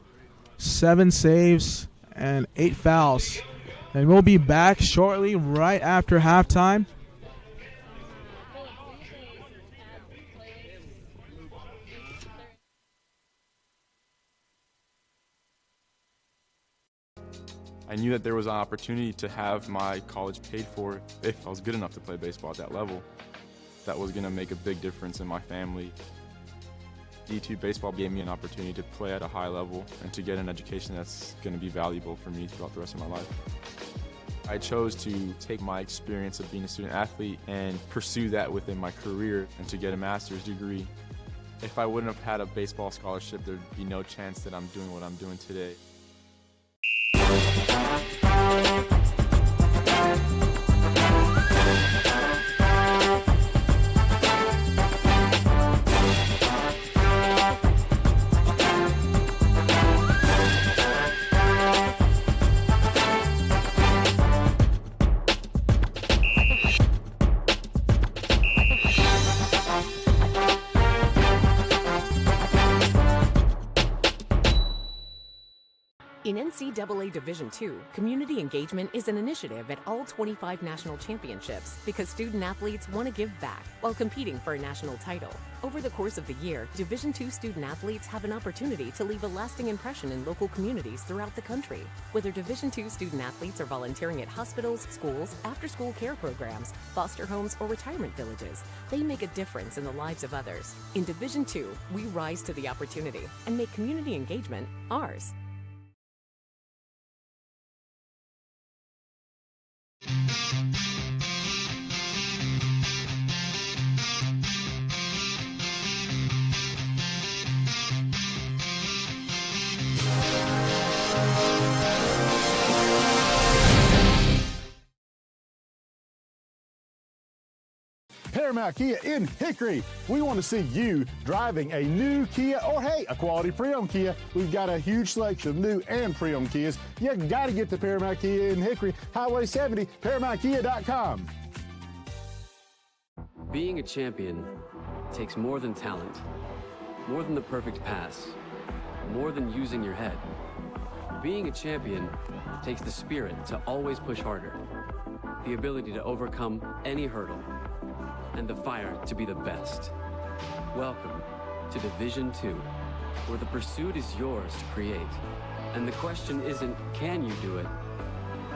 7 saves, and 8 fouls. And we'll be back shortly right after halftime. I knew that there was an opportunity to have my college paid for if I was good enough to play baseball at that level. That was going to make a big difference in my family. D2 baseball gave me an opportunity to play at a high level and to get an education that's going to be valuable for me throughout the rest of my life. I chose to take my experience of being a student athlete and pursue that within my career and to get a master's degree. If I wouldn't have had a baseball scholarship, there'd be no chance that I'm doing what I'm doing today. In NCAA Division II, community engagement is an initiative at all 25 national championships because student athletes want to give back while competing for a national title. Over the course of the year, Division II student athletes have an opportunity to leave a lasting impression in local communities throughout the country. Whether Division II student athletes are volunteering at hospitals, schools, after-school care programs, foster homes, or retirement villages, they make a difference in the lives of others. In Division II, we rise to the opportunity and make community engagement ours. Paramount Kia in Hickory. We want to see you driving a new Kia or, hey, a quality pre-owned Kia. We've got a huge selection of new and pre-owned Kias. You got to get to Paramount Kia in Hickory, Highway 70, ParamountKia.com. Being a champion takes more than talent, more than the perfect pass, more than using your head. Being a champion takes the spirit to always push harder, the ability to overcome any hurdle, and the fire to be the best. Welcome to Division II, where the pursuit is yours to create. And the question isn't, can you do it?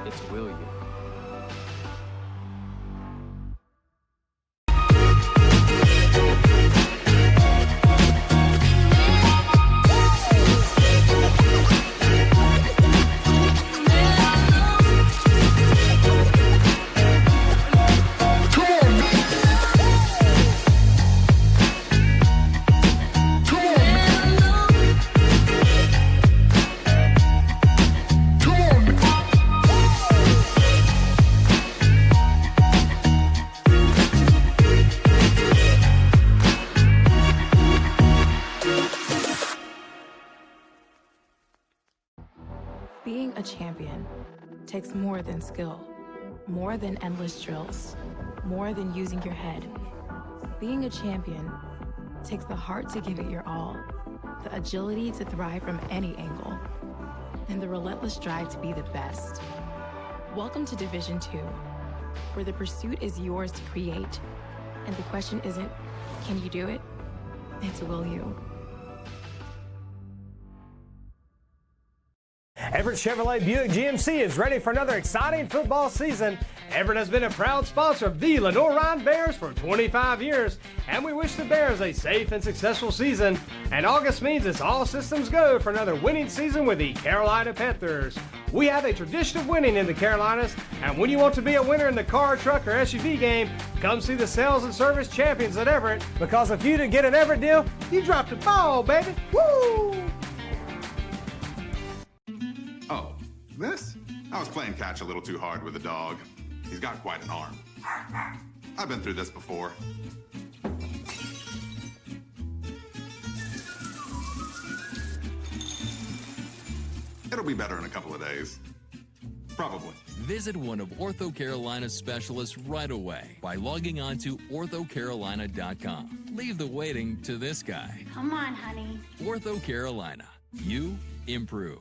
It's, will you? Being a champion takes more than skill, more than endless drills, more than using your head. Being a champion takes the heart to give it your all, the agility to thrive from any angle, and the relentless drive to be the best. Welcome to Division II, where the pursuit is yours to create, and the question isn't, Can you do it? It's will you. Everett Chevrolet Buick GMC is ready for another exciting football season. Everett has been a proud sponsor of the Lenoir-Rhyne Bears for 25 years, and we wish the Bears a safe and successful season. And August means it's all systems go for another winning season with the Carolina Panthers. We have a tradition of winning in the Carolinas, and when you want to be a winner in the car, truck, or SUV game, come see the sales and service champions at Everett, because if you didn't get an Everett deal, you dropped the ball, baby. Woo! Oh, this? I was playing catch a little too hard with the dog. He's got quite an arm. I've been through this before. It'll be better in a couple of days. Probably. Visit one of Ortho Carolina's specialists right away by logging on to orthocarolina.com. Leave the waiting to this guy. Come on, honey. Ortho Carolina. You improved.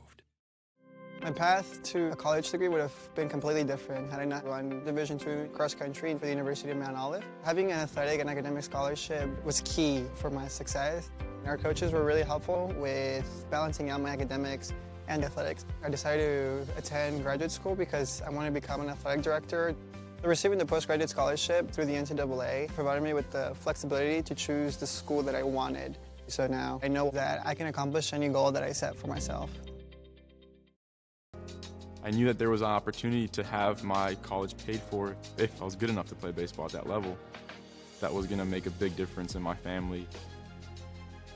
My path to a college degree would have been completely different had I not run Division II cross country for the University of Mount Olive. Having an athletic and academic scholarship was key for my success. Our coaches were really helpful with balancing out my academics and athletics. I decided to attend graduate school because I wanted to become an athletic director. Receiving the postgraduate scholarship through the NCAA provided me with the flexibility to choose the school that I wanted. So now I know that I can accomplish any goal that I set for myself. I knew that there was an opportunity to have my college paid for if I was good enough to play baseball at that level. That was going to make a big difference in my family.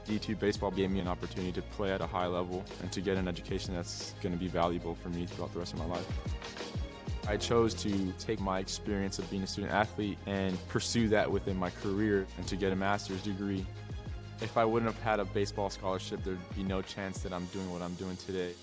D2 baseball gave me an opportunity to play at a high level and to get an education that's going to be valuable for me throughout the rest of my life. I chose to take my experience of being a student athlete and pursue that within my career and to get a master's degree. If I wouldn't have had a baseball scholarship, there'd be no chance that I'm doing what I'm doing today.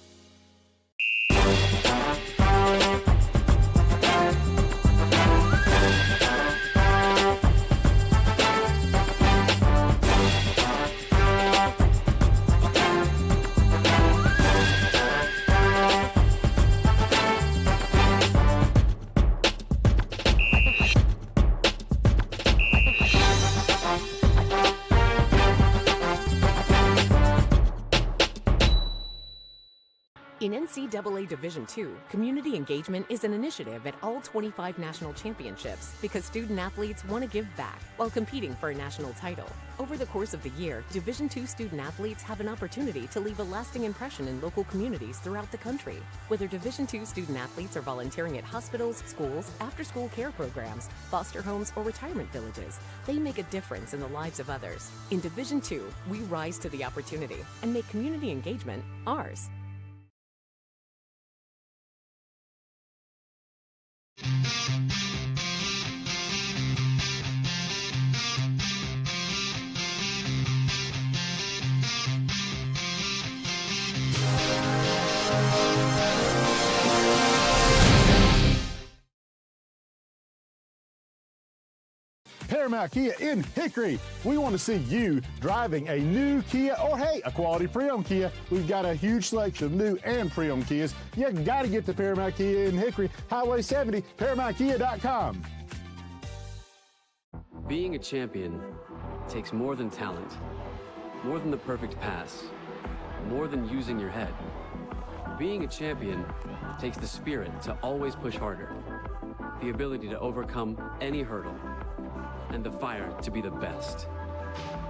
In NCAA Division II, community engagement is an initiative at all 25 national championships because student athletes want to give back while competing for a national title. Over the course of the year, Division II student athletes have an opportunity to leave a lasting impression in local communities throughout the country. Whether Division II student athletes are volunteering at hospitals, schools, after-school care programs, foster homes, or retirement villages, they make a difference in the lives of others. In Division II, we rise to the opportunity and make community engagement ours. Paramount Kia in Hickory. We want to see you driving a new Kia or, hey, a quality pre-owned Kia. We've got a huge selection of new and pre-owned Kias. You got to get to Paramount Kia in Hickory, Highway 70, ParamountKia.com. Being a champion takes more than talent, more than the perfect pass, more than using your head. Being a champion takes the spirit to always push harder, the ability to overcome any hurdle, and the fire to be the best.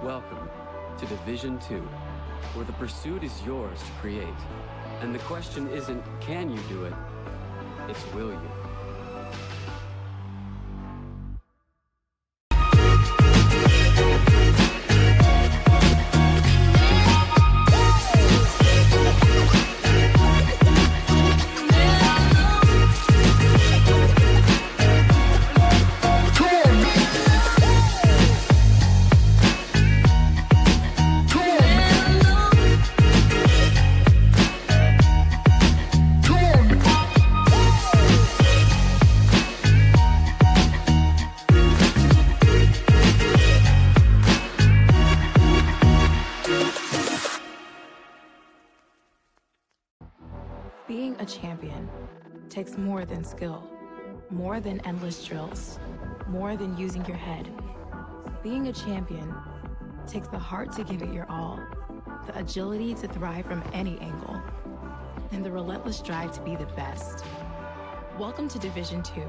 Welcome to Division II, where the pursuit is yours to create. And the question isn't, can you do it? It's, will you? Being a champion takes more than skill, more than endless drills, more than using your head. Being a champion takes the heart to give it your all, the agility to thrive from any angle, and the relentless drive to be the best. Welcome to Division II,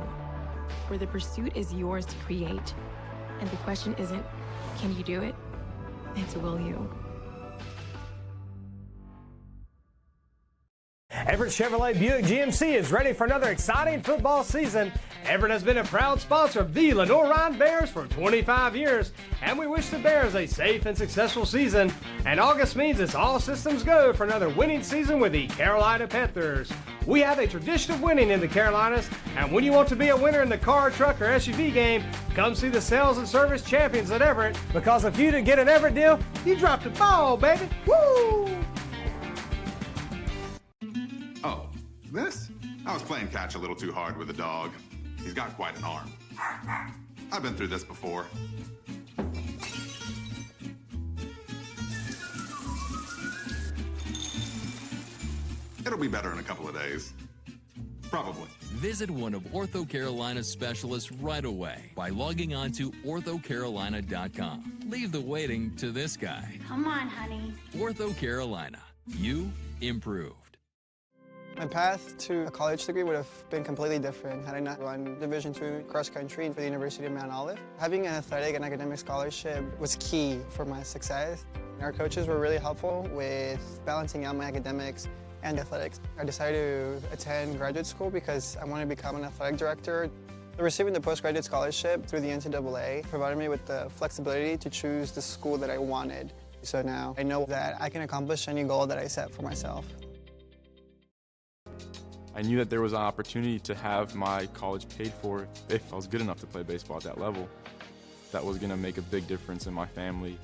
where the pursuit is yours to create, and the question isn't, can you do it? It's will you. Everett Chevrolet Buick GMC is ready for another exciting football season. Everett has been a proud sponsor of the Lenoir-Rhyne Bears for 25 years, and we wish the Bears a safe and successful season. And August means it's all systems go for another winning season with the Carolina Panthers. We have a tradition of winning in the Carolinas, and when you want to be a winner in the car, truck, or SUV game, come see the sales and service champions at Everett, because if you didn't get an Everett deal, you dropped the ball, baby. Woo! Oh, this? I was playing catch a little too hard with the dog. He's got quite an arm. I've been through this before. It'll be better in a couple of days. Probably. Visit one of Ortho Carolina's specialists right away by logging on to orthocarolina.com. Leave the waiting to this guy. Come on, honey. Ortho Carolina. You improved. My path to a college degree would have been completely different had I not run Division II cross country for the University of Mount Olive. Having an athletic and academic scholarship was key for my success. Our coaches were really helpful with balancing out my academics and athletics. I decided to attend graduate school because I wanted to become an athletic director. Receiving the postgraduate scholarship through the NCAA provided me with the flexibility to choose the school that I wanted. So now I know that I can accomplish any goal that I set for myself. I knew that there was an opportunity to have my college paid for if I was good enough to play baseball at that level. That was going to make a big difference in my family.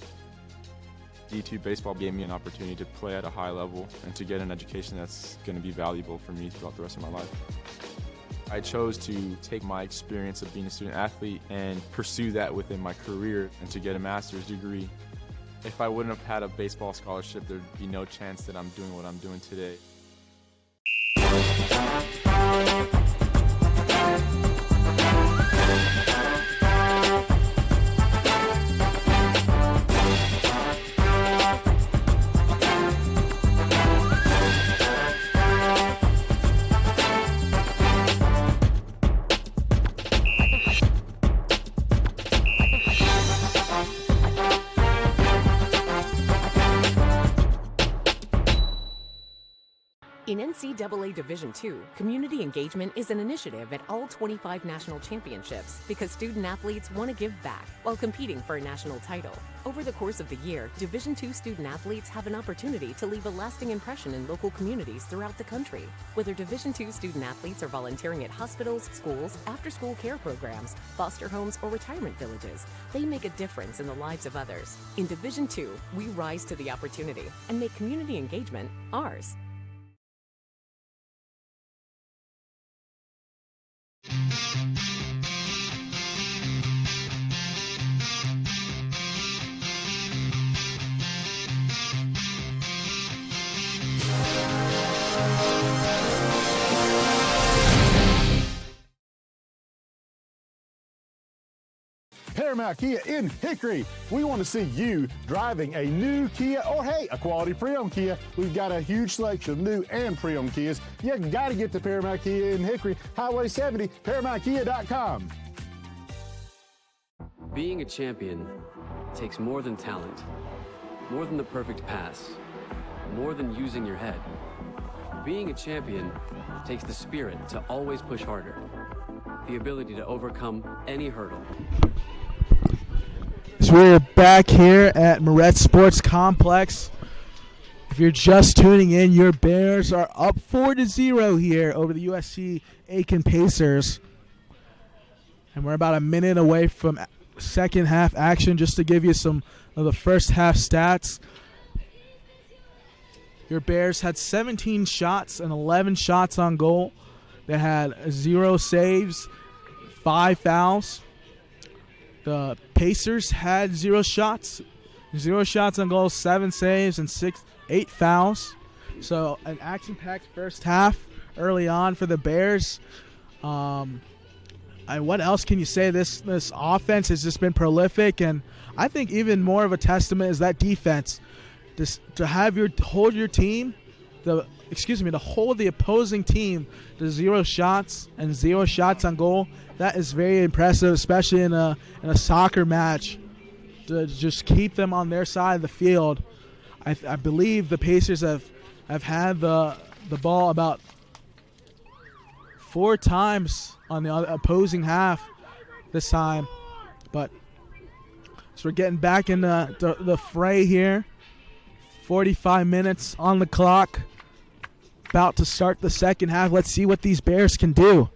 D2 baseball gave me an opportunity to play at a high level and to get an education that's going to be valuable for me throughout the rest of my life. I chose to take my experience of being a student athlete and pursue that within my career and to get a master's degree. If I wouldn't have had a baseball scholarship, there'd be no chance that I'm doing what I'm doing today. In NCAA Division II, community engagement is an initiative at all 25 national championships because student athletes want to give back while competing for a national title. Over the course of the year, Division II student athletes have an opportunity to leave a lasting impression in local communities throughout the country. Whether Division II student athletes are volunteering at hospitals, schools, after-school care programs, foster homes, or retirement villages, they make a difference in the lives of others. In Division II, we rise to the opportunity and make community engagement ours. Paramount Kia in Hickory. We want to see you driving a new Kia or, hey, a quality pre-owned Kia. We've got a huge selection of new and pre-owned Kias. You got to get to Paramount Kia in Hickory, Highway 70, ParamountKia.com. Being a champion takes more than talent, more than the perfect pass, more than using your head. Being a champion takes the spirit to always push harder, the ability to overcome any hurdle. So we're back here at Moretz Sports Complex. If you're just tuning in, your Bears are up 4-0 here over the USC Aiken Pacers. And we're about a minute away from second half action. Just to give you some of the first half stats. Your Bears had 17 shots and 11 shots on goal. They had 0 saves, 5 fouls. The Pacers had 0 shots on goal, 7 saves, and 8 fouls. So an action-packed first half early on for the Bears. I what else can you say? This offense has just been prolific, and I think even more of a testament is that defense. Just to hold your team, to hold the opposing team to 0 shots and 0 shots on goal. That is very impressive, especially in a soccer match. To just keep them on their side of the field. I believe the Pacers have had the ball about 4 times on the opposing half this time. But so we're getting back in the fray here. 45 minutes on the clock. About to start the second half. Let's see what these Bears can do.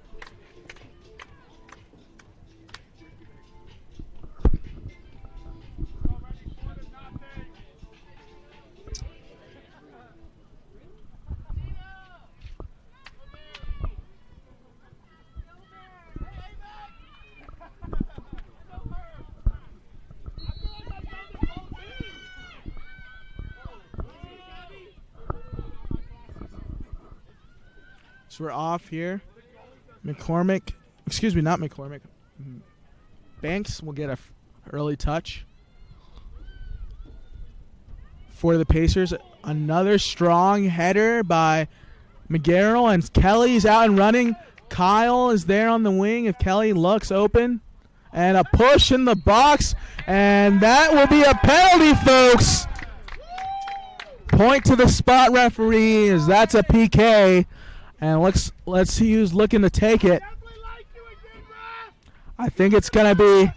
So we're off here. Not McCormick. Banks will get an early touch. For the Pacers, another strong header by McGarrell, and Kelly's out and running. Kyle is there on the wing if Kelly looks open. And a push in the box, and that will be a penalty, folks. Point to the spot referee, as that's a PK. And let's see who's looking to take it. I think it's going to be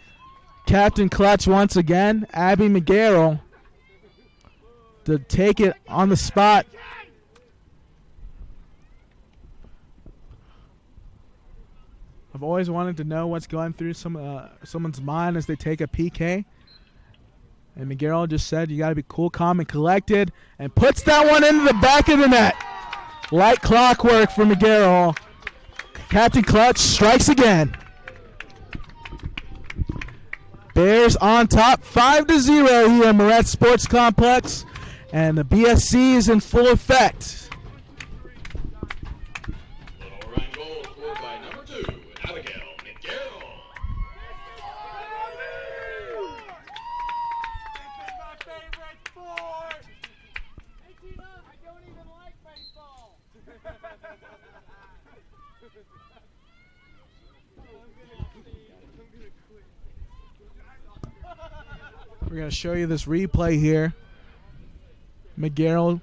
Captain Clutch once again, Abby McGarrell, to take it on the spot. I've always wanted to know what's going through someone's mind as they take a PK. And McGarrell just said you got to be cool, calm, and collected, and puts that one into the back of the net. Like clockwork for McGarrell. Captain Clutch strikes again. Bears on top, 5-0 here at Moret Sports Complex. And the BSC is in full effect. Lenoir-Rhyne goal scored by number 2, Abigail McGarrell. This is my favorite sport. I don't even like baseball. We're going to show you this replay here. McGarrell,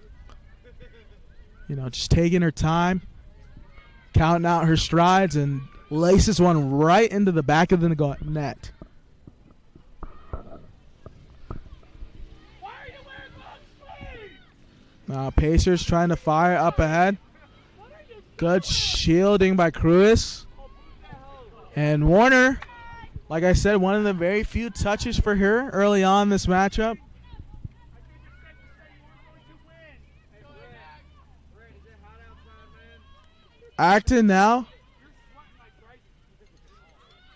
just taking her time, counting out her strides, and laces one right into the back of the net. Pacers trying to fire up ahead. Good shielding by Cruz. And Warner, like I said, one of the very few touches for her early on in this matchup. Acton now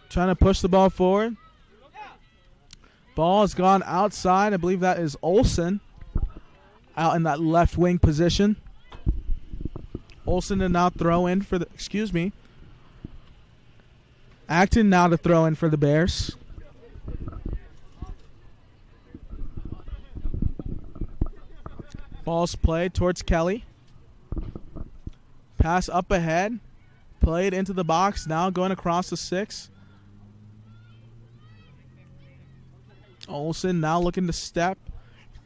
trying to push the ball forward. Ball has gone outside. I believe that is Olsen out in that left wing position. Olsen to now throw in for the, Acton now to throw in for the Bears. Ball's played towards Kelly. Pass up ahead. Played into the box. Now going across the 6. Olsen now looking to step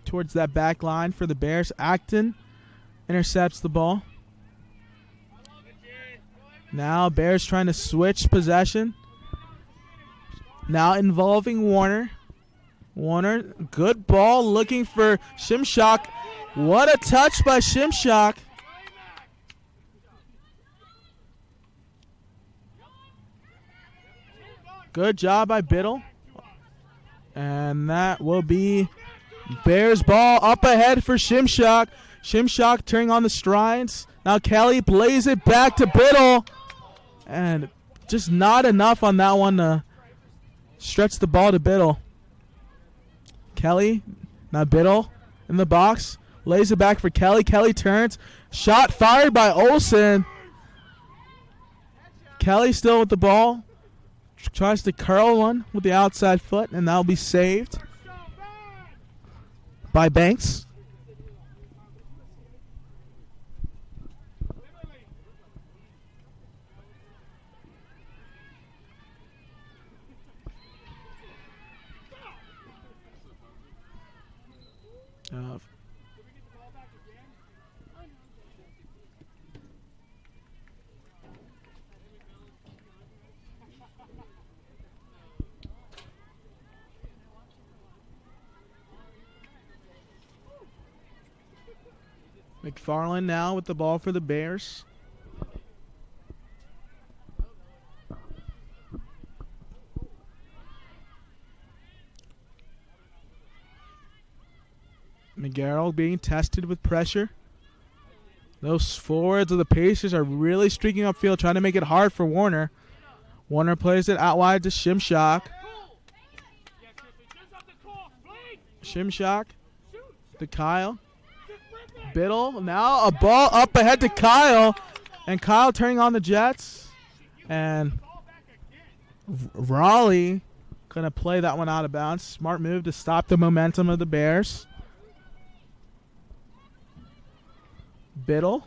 towards that back line for the Bears. Acton intercepts the ball. Now Bears trying to switch possession. Now involving Warner. Warner, good ball looking for Shimshak. What a touch by Shimshak. Good job by Biddle. And that will be Bears ball up ahead for Shimshak. Shimshak turning on the strides. Now Kelly plays it back to Biddle. And just not enough on that one to stretch the ball to Biddle. Kelly, now Biddle in the box. Lays it back for Kelly. Kelly turns. Shot fired by Olsen. Kelly still with the ball. Tries to curl one with the outside foot, and that'll be saved by Banks. McFarland now with the ball for the Bears. McGarrell being tested with pressure. Those forwards of the Pacers are really streaking upfield, trying to make it hard for Warner. Warner plays it out wide to Shimshock. Shimshock to Kyle. Biddle, now a ball up ahead to Kyle. And Kyle turning on the Jets. And Raleigh going to play that one out of bounds. Smart move to stop the momentum of the Bears. Biddle.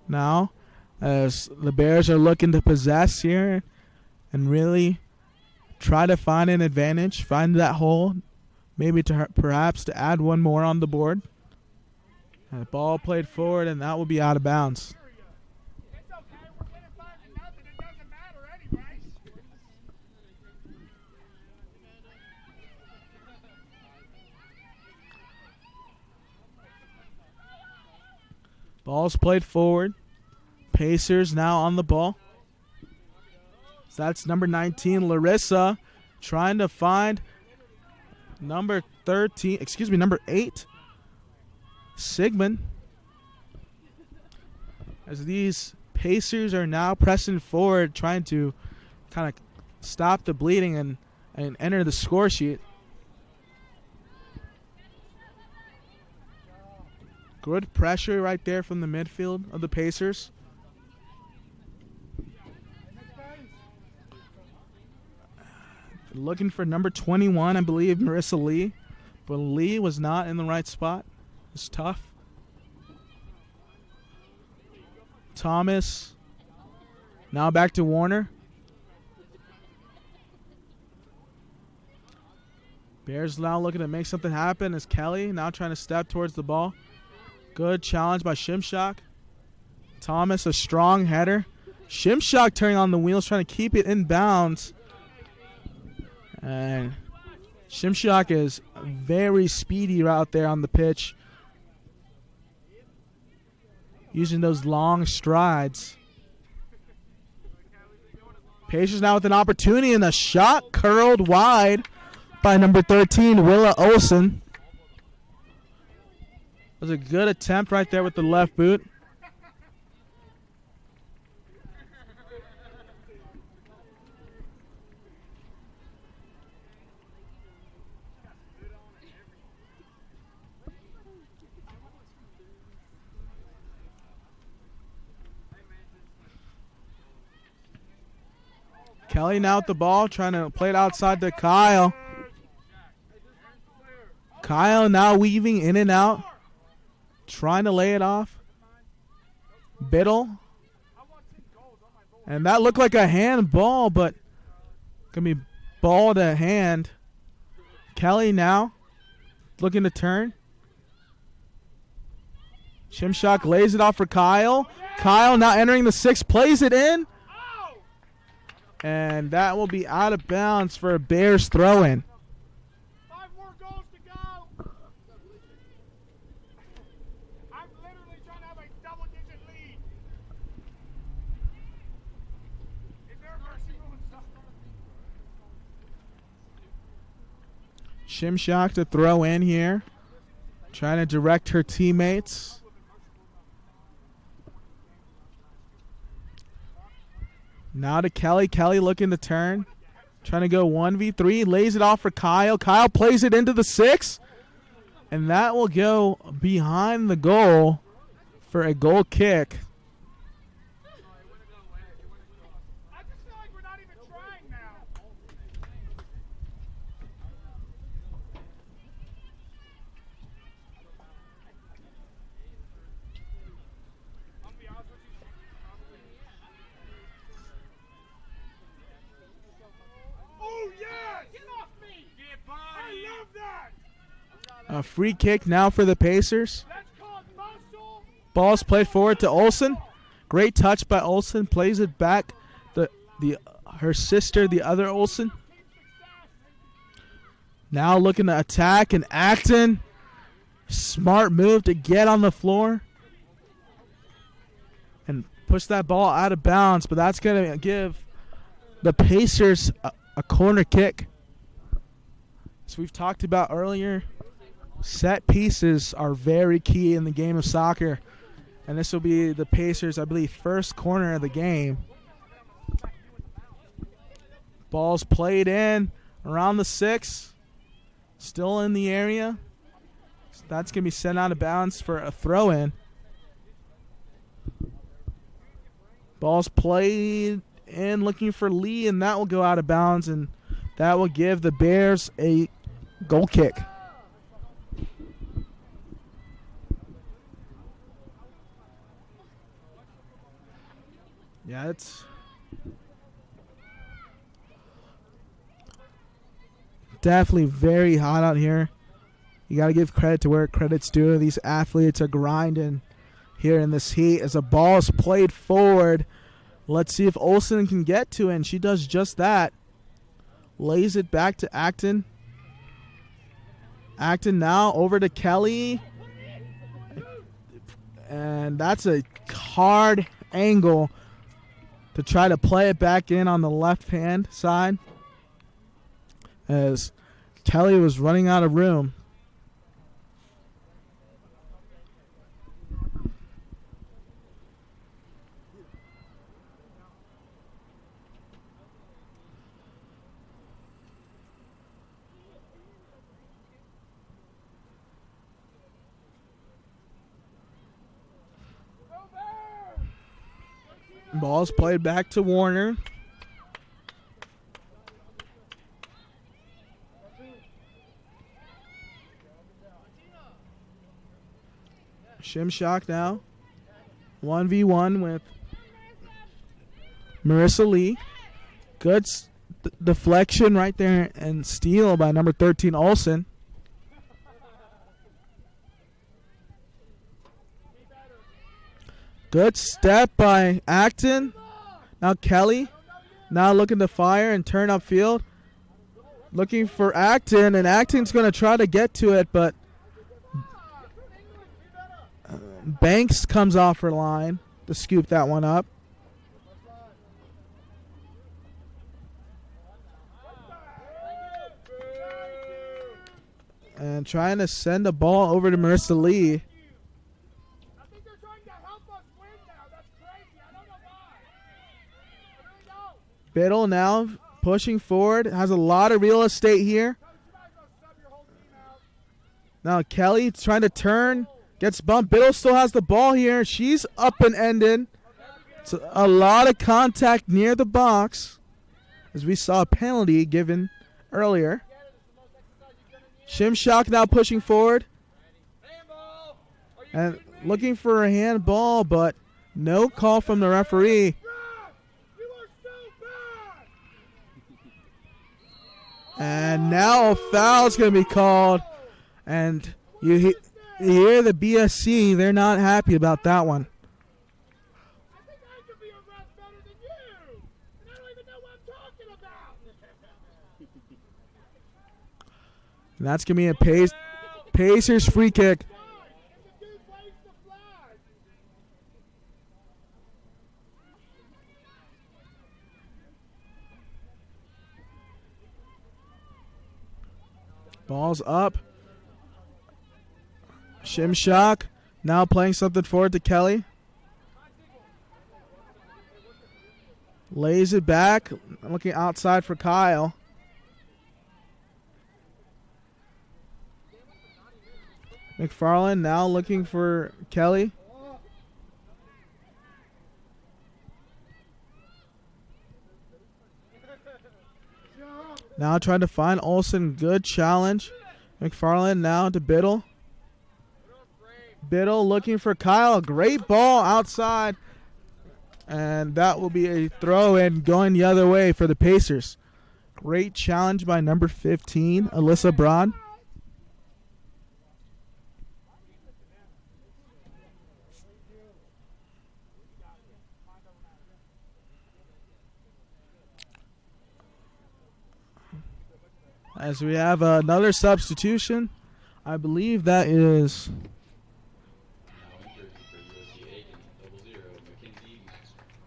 Now, as the Bears are looking to possess here and really try to find an advantage, find that hole, maybe perhaps to add one more on the board. And the ball played forward, and that will be out of bounds. Ball's played forward. Pacers now on the ball. So that's number 19, Larissa, trying to find number 8, Sigmund. As these Pacers are now pressing forward, trying to kind of stop the bleeding and enter the score sheet. Good pressure right there from the midfield of the Pacers. Looking for number 21, I believe, Marissa Lee. But Lee was not in the right spot. It's tough. Thomas. Now back to Warner. Bears now looking to make something happen as Kelly now trying to step towards the ball. Good challenge by Shimshock. Thomas, a strong header. Shimshock turning on the wheels, trying to keep it in bounds. And Shimshock is very speedy out there on the pitch, using those long strides. Pacers now with an opportunity, and a shot curled wide by number 13, Willa Olsen. It was a good attempt right there with the left boot. Kelly now with the ball, trying to play it outside to Kyle. Kyle now weaving in and out, trying to lay it off. Biddle. And that looked like a handball, but going to be ball to hand. Kelly now looking to turn. Shimshock lays it off for Kyle. Kyle now entering the 6, plays it in. And that will be out of bounds for a Bears throw-in. 5 more goals to go. I'm literally trying to have a double-digit lead. Is there a mercy rule and stuff? Shimshock to throw in here. Trying to direct her teammates. Now to Kelly. Kelly looking to turn. Trying to go 1v3. Lays it off for Kyle. Kyle plays it into the 6. And that will go behind the goal for a goal kick. I just feel like A free kick now for the Pacers. Ball's played forward to Olsen. Great touch by Olsen. Plays it back. Her sister, the other Olsen. Now looking to attack, and Acton. Smart move to get on the floor and push that ball out of bounds, but that's going to give the Pacers a corner kick. As we've talked about earlier, set pieces are very key in the game of soccer, and this will be the Pacers, I believe, first corner of the game. Ball's played in around the 6, still in the area. So that's going to be sent out of bounds for a throw-in. Ball's played in, looking for Lee, and that will go out of bounds, and that will give the Bears a goal kick. Yeah, it's definitely very hot out here. You got to give credit to where credit's due. These athletes are grinding here in this heat as the ball is played forward. Let's see if Olsen can get to it, and she does just that. Lays it back to Acton. Acton now over to Kelly. And that's a hard angle to try to play it back in on the left-hand side, as Kelly was running out of room. Ball's played back to Warner. Shimshock now. 1v1 with Marissa Lee. Good deflection right there and steal by number 13, Olsen. Good step by Acton. Now Kelly. Now looking to fire and turn upfield. Looking for Acton, and Acton's going to try to get to it, but Banks comes off her line to scoop that one up. And trying to send the ball over to Marissa Lee. Biddle now pushing forward. Has a lot of real estate here. Now Kelly trying to turn. Gets bumped. Biddle still has the ball here. She's up and ended. It's a lot of contact near the box, as we saw a penalty given earlier. Shimshock now pushing forward. And looking for a handball, but no call from the referee. And now a foul is going to be called. And you hear the BSC, they're not happy about that one. And that's going to be a Pacers free kick. Ball's up. Shimshock now playing something forward to Kelly. Lays it back. Looking outside for Kyle. McFarland now looking for Kelly. Now trying to find Olsen. Good challenge. McFarland now to Biddle. Biddle looking for Kyle. Great ball outside. And that will be a throw in going the other way for the Pacers. Great challenge by number 15, Alyssa Broad. As we have another substitution. I believe that is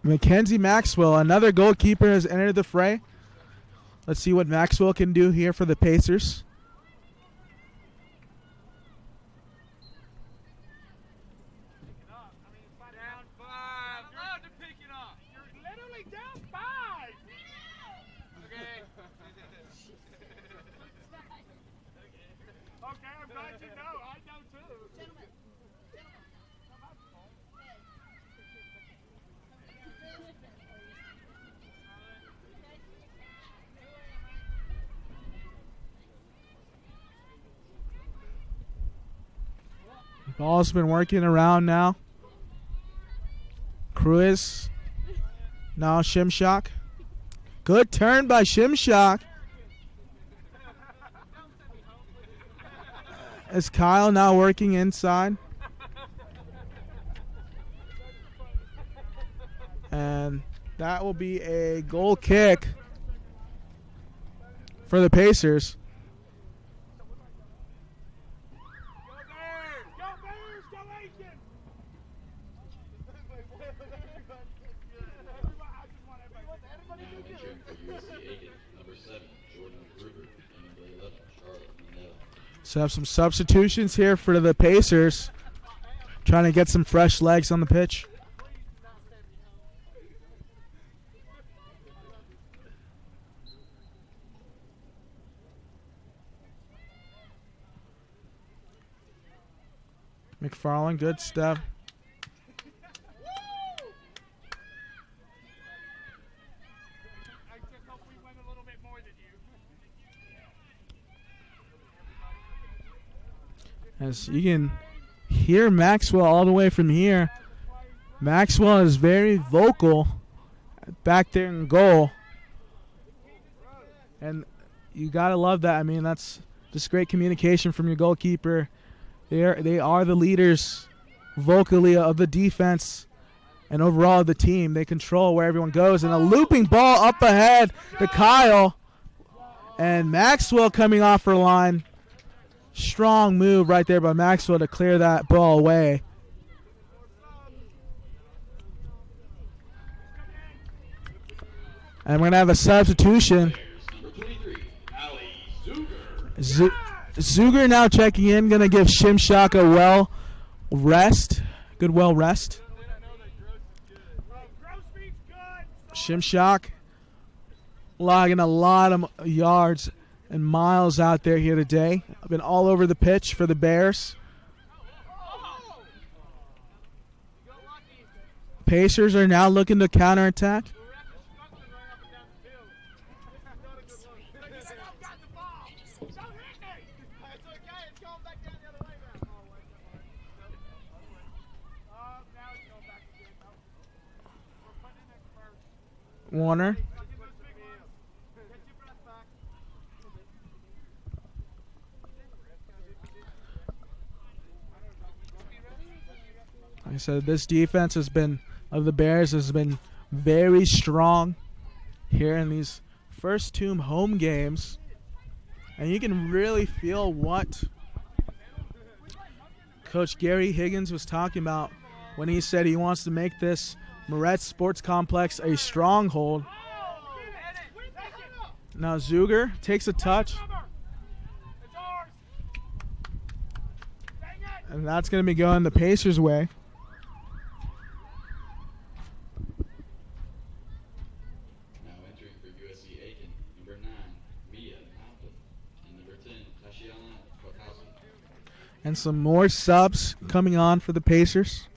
Mackenzie Maxwell. Another goalkeeper has entered the fray. Let's see what Maxwell can do here for the Pacers. Ball's been working around now. Cruz. Now Shimshak. Good turn by Shimshak. As Kyle now working inside. And that will be a goal kick for the Pacers. So have some substitutions here for the Pacers. Trying to get some fresh legs on the pitch. McFarland, good step. As you can hear Maxwell all the way from here. Maxwell is very vocal back there in goal. And you got to love that. I mean, that's just great communication from your goalkeeper. They are the leaders vocally of the defense and overall of the team. They control where everyone goes. And a looping ball up ahead to Kyle. And Maxwell coming off her line. Strong move right there by Maxwell to clear that ball away. And we're going to have a substitution. Zuger now checking in. Going to give Shimshak a good well rest. Shimshak logging a lot of yards and miles out there here today. I've been all over the pitch for the Bears. Pacers are now looking to counterattack. Warner. Like I said, this defense of the Bears has been very strong here in these first two home games. And you can really feel what Coach Gary Higgins was talking about when he said he wants to make this Moretz Sports Complex a stronghold. Now Zuger takes a touch. And that's going to be going the Pacers' way. Now entering for USC Aiken, number 9, Mia Alpin, and number 10, Tashiana Kokowski. And some more subs coming on for the Pacers.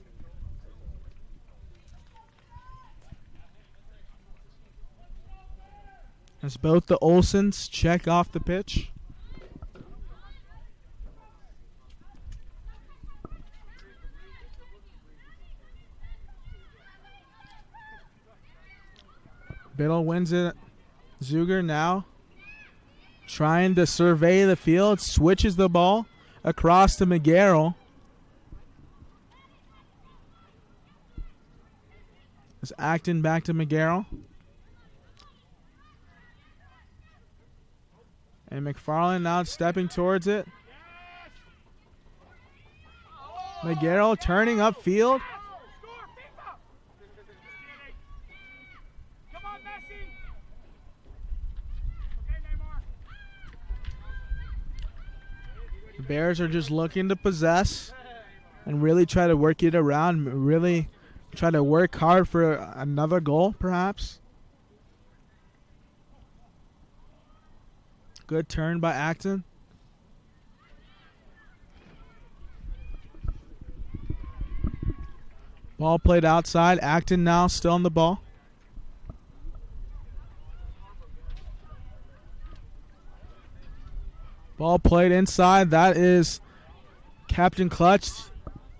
As both the Olsens check off the pitch. Biddle wins it. Zuger now trying to survey the field. Switches the ball across to McGarrell. It's Acton back to McGarrell. And McFarland now stepping towards it. McGarrell turning upfield. The Bears are just looking to possess and really try to work it around, really try to work hard for another goal, perhaps. Good turn by Acton. Ball played outside. Acton now still on the ball. Ball played inside. That is Captain Clutch,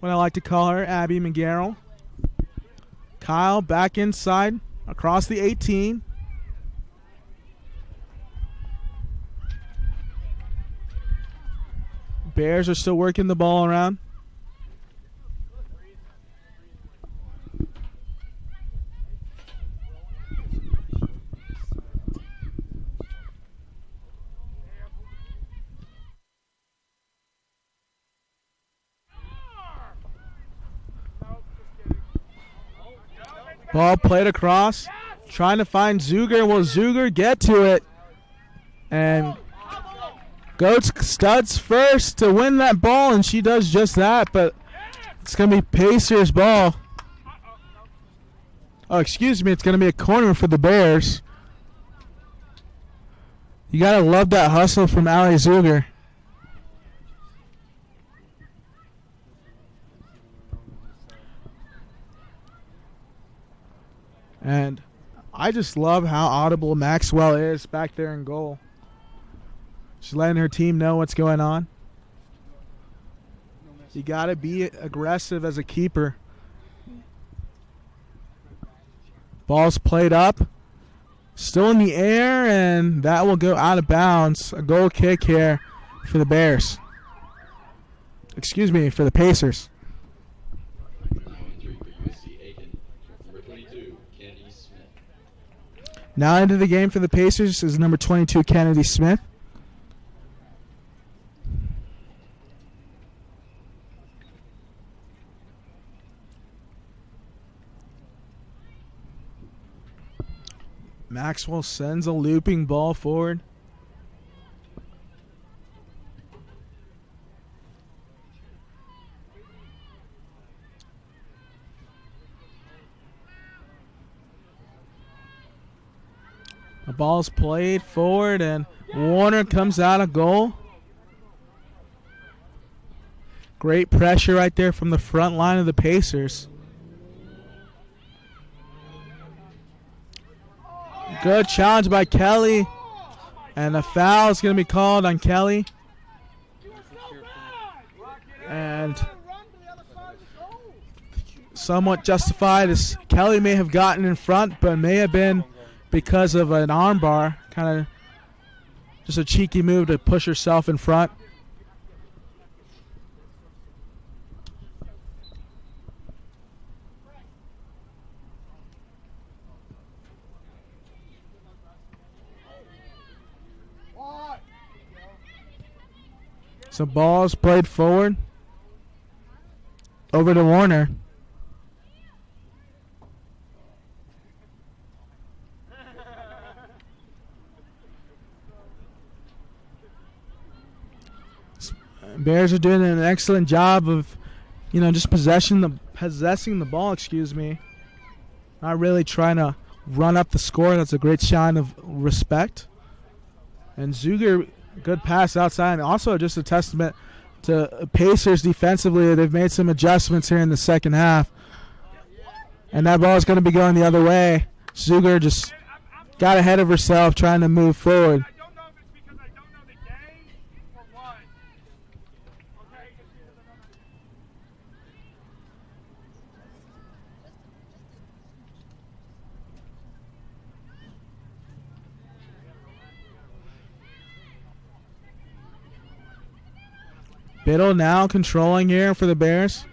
what I like to call her, Abby McGarrell. Kyle back inside, across the 18. Bears are still working the ball around. Ball played across, trying to find Zuger. Will Zuger get to it? And Goats studs first to win that ball, and she does just that, but it's going to be Pacers' ball. Oh, excuse me, it's going to be a corner for the Bears. You got to love that hustle from Allie Zuger. And I just love how audible Maxwell is back there in goal. She's letting her team know what's going on. You got to be aggressive as a keeper. Ball's played up. Still in the air, and that will go out of bounds. A goal kick here for the Bears. Excuse me, for the Pacers. Now entering for USC Aiken, number 22, Kennedy Smith. Now into the game for the Pacers is number 22, Kennedy Smith. Maxwell sends a looping ball forward. The ball's played forward, and Warner comes out of goal. Great pressure right there from the front line of the Pacers. Good challenge by Kelly. And a foul is going to be called on Kelly. And somewhat justified, as Kelly may have gotten in front, but may have been because of an arm bar. Kind of just a cheeky move to push herself in front. So ball's played forward. Over to Warner. Bears are doing an excellent job of, just possessing the ball, Not really trying to run up the score. That's a great sign of respect. And Zuger, good pass outside, and also just a testament to Pacers defensively. They've made some adjustments here in the second half. And that ball is going to be going the other way. Zuger just got ahead of herself trying to move forward. Biddle now controlling here for the Bears.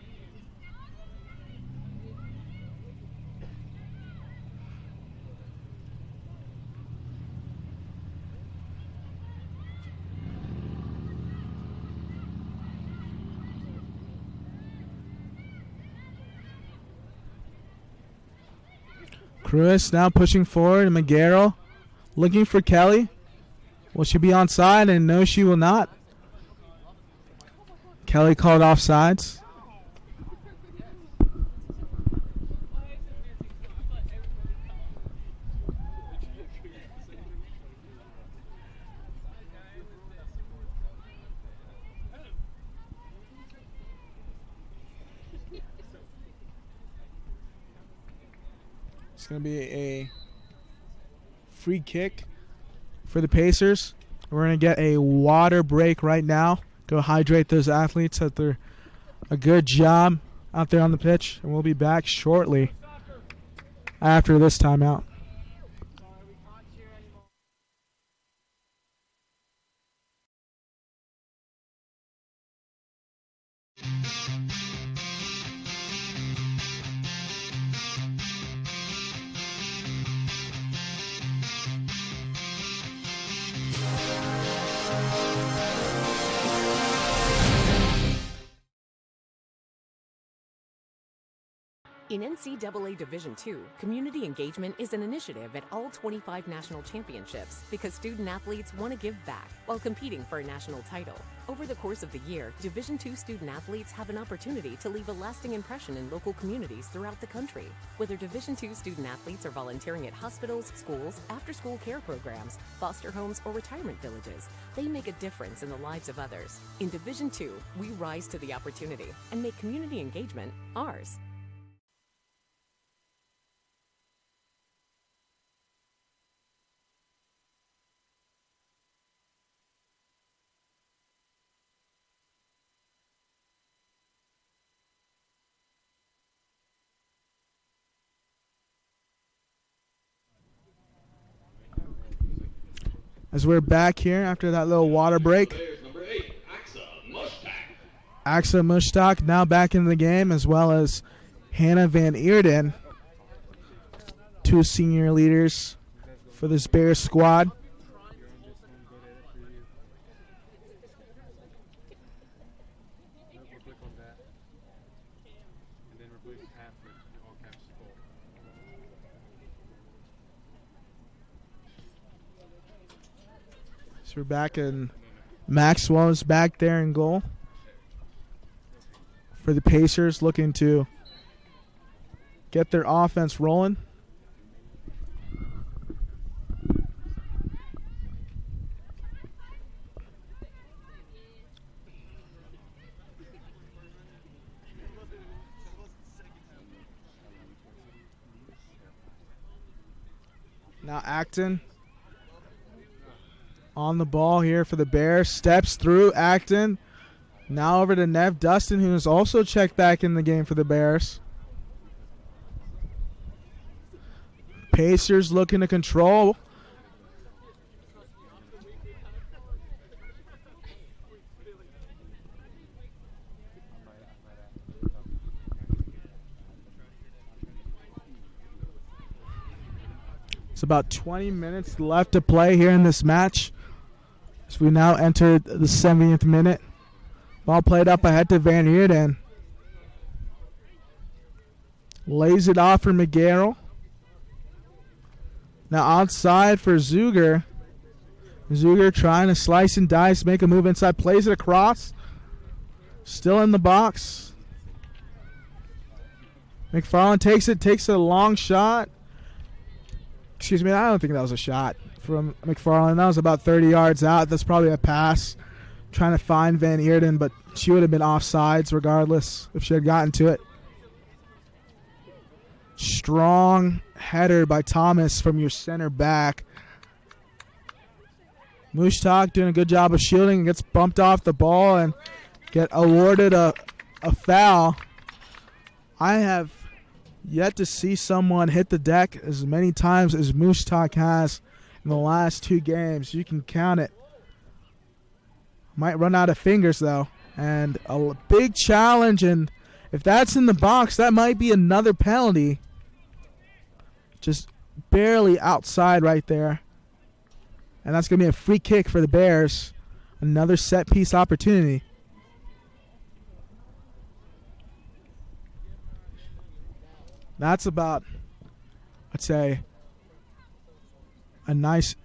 Cruz now pushing forward, and McGarrell looking for Kelly. Will she be onside? And no, she will not. Kelly called offsides. It's going to be a free kick for the Pacers. We're going to get a water break right now. Go hydrate those athletes that they're a good job out there on the pitch. And we'll be back shortly after this timeout. In NCAA Division II, community engagement is an initiative at all 25 national championships because student athletes want to give back while competing for a national title. Over the course of the year, Division II student athletes have an opportunity to leave a lasting impression in local communities throughout the country. Whether Division II student athletes are volunteering at hospitals, schools, after-school care programs, foster homes, or retirement villages, they make a difference in the lives of others. In Division II, we rise to the opportunity and make community engagement ours. As we're back here after that little water break. Axa Mushtaq now back in the game, as well as Hannah Van Eerden, two senior leaders for this Bears squad. So we're back, and Maxwell's back there in goal for the Pacers, looking to get their offense rolling. Now Acton on the ball here for the Bears. Steps through Acton. Now over to Nev Dustin, who is also checked back in the game for the Bears. Pacers looking to control. It's about 20 minutes left to play here in this match, as we now enter the 70th minute. Ball played up ahead to Van Eerden. Lays it off for McGarrell. Now outside for Zuger. Zuger trying to slice and dice, make a move inside, plays it across. Still in the box. McFarland takes a long shot. Excuse me, I don't think that was a shot from McFarland. That was about 30 yards out. That's probably a pass, trying to find Van Eerden, but she would have been offsides regardless if she had gotten to it. Strong header by Thomas from your center back. Mushtaq doing a good job of shielding and gets bumped off the ball and get awarded a foul. I have yet to see someone hit the deck as many times as Mushtaq has in the last two games. You can count it. Might run out of fingers, though. And a big challenge, and if that's in the box, that might be another penalty. Just barely outside right there. And that's going to be a free kick for the Bears. Another set-piece opportunity. That's about I'd say, a nice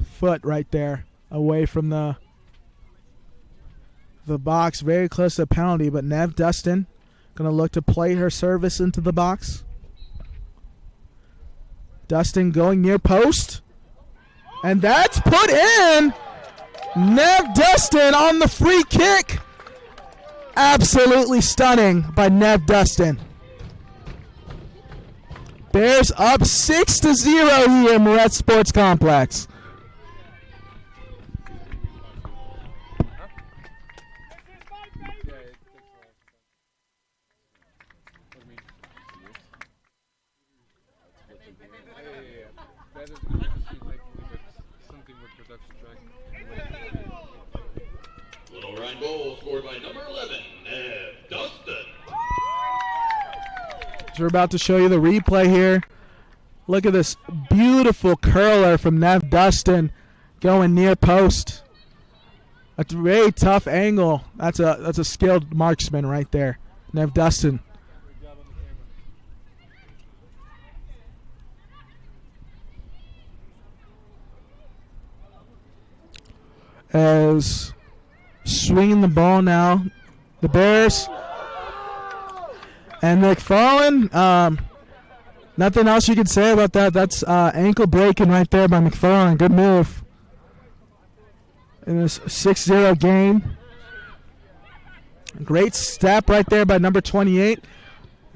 foot right there away from the box, very close to a penalty, but Nev Dustin going to look to play her service into the box. Dustin going near post, and that's put in. Nev Dustin on the free kick. Absolutely stunning by Nev Dustin. Bears up 6-0 here in Moretz Sports Complex. Lenoir-Rhyne goal scored by number 11, Nev Dustin. So we're about to show you the replay here. Look at this beautiful curler from Nev Dustin going near post. That's a very tough angle. That's a skilled marksman right there, Nev Dustin. As swinging the ball now, the Bears. And McFarland, nothing else you can say about that. That's ankle breaking right there by McFarland. Good move in this 6-0 game. Great step right there by number 28,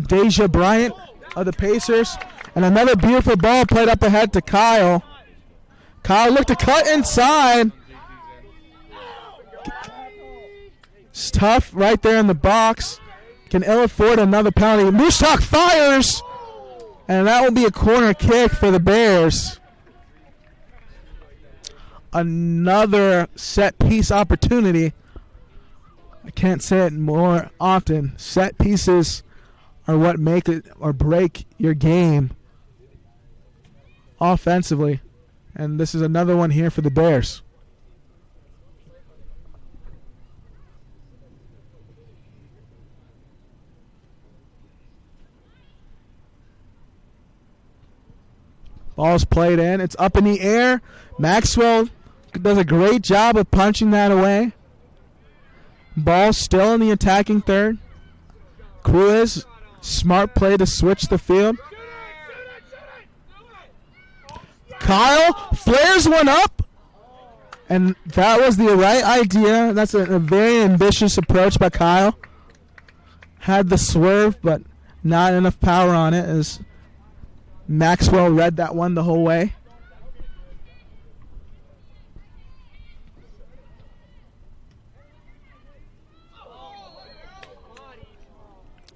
Deja Bryant of the Pacers. And another beautiful ball played up ahead to Kyle. Kyle looked to cut inside. It's tough right there in the box. Can ill afford another penalty. Mushtak fires, and that will be a corner kick for the Bears. Another set piece opportunity. I can't say it more often. Set pieces are what make it or break your game offensively, and this is another one here for the Bears. Ball's played in. It's up in the air. Maxwell does a great job of punching that away. Ball still in the attacking third. Cruz, smart play to switch the field. Kyle flares one up. And that was the right idea. That's a very ambitious approach by Kyle. Had the swerve, but not enough power on it as Maxwell read that one the whole way.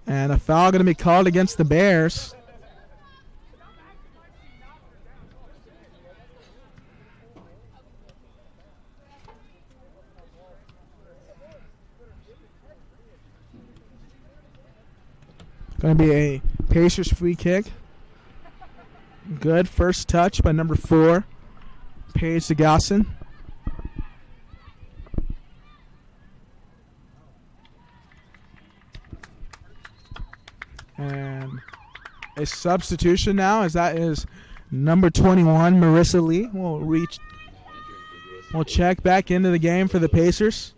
And a foul going to be called against the Bears. Going to be a Pacers free kick. Good first touch by number 4, Paige Degasson. And a substitution now, as that is number 21, Marissa Lee. We'll check back into the game for the Pacers.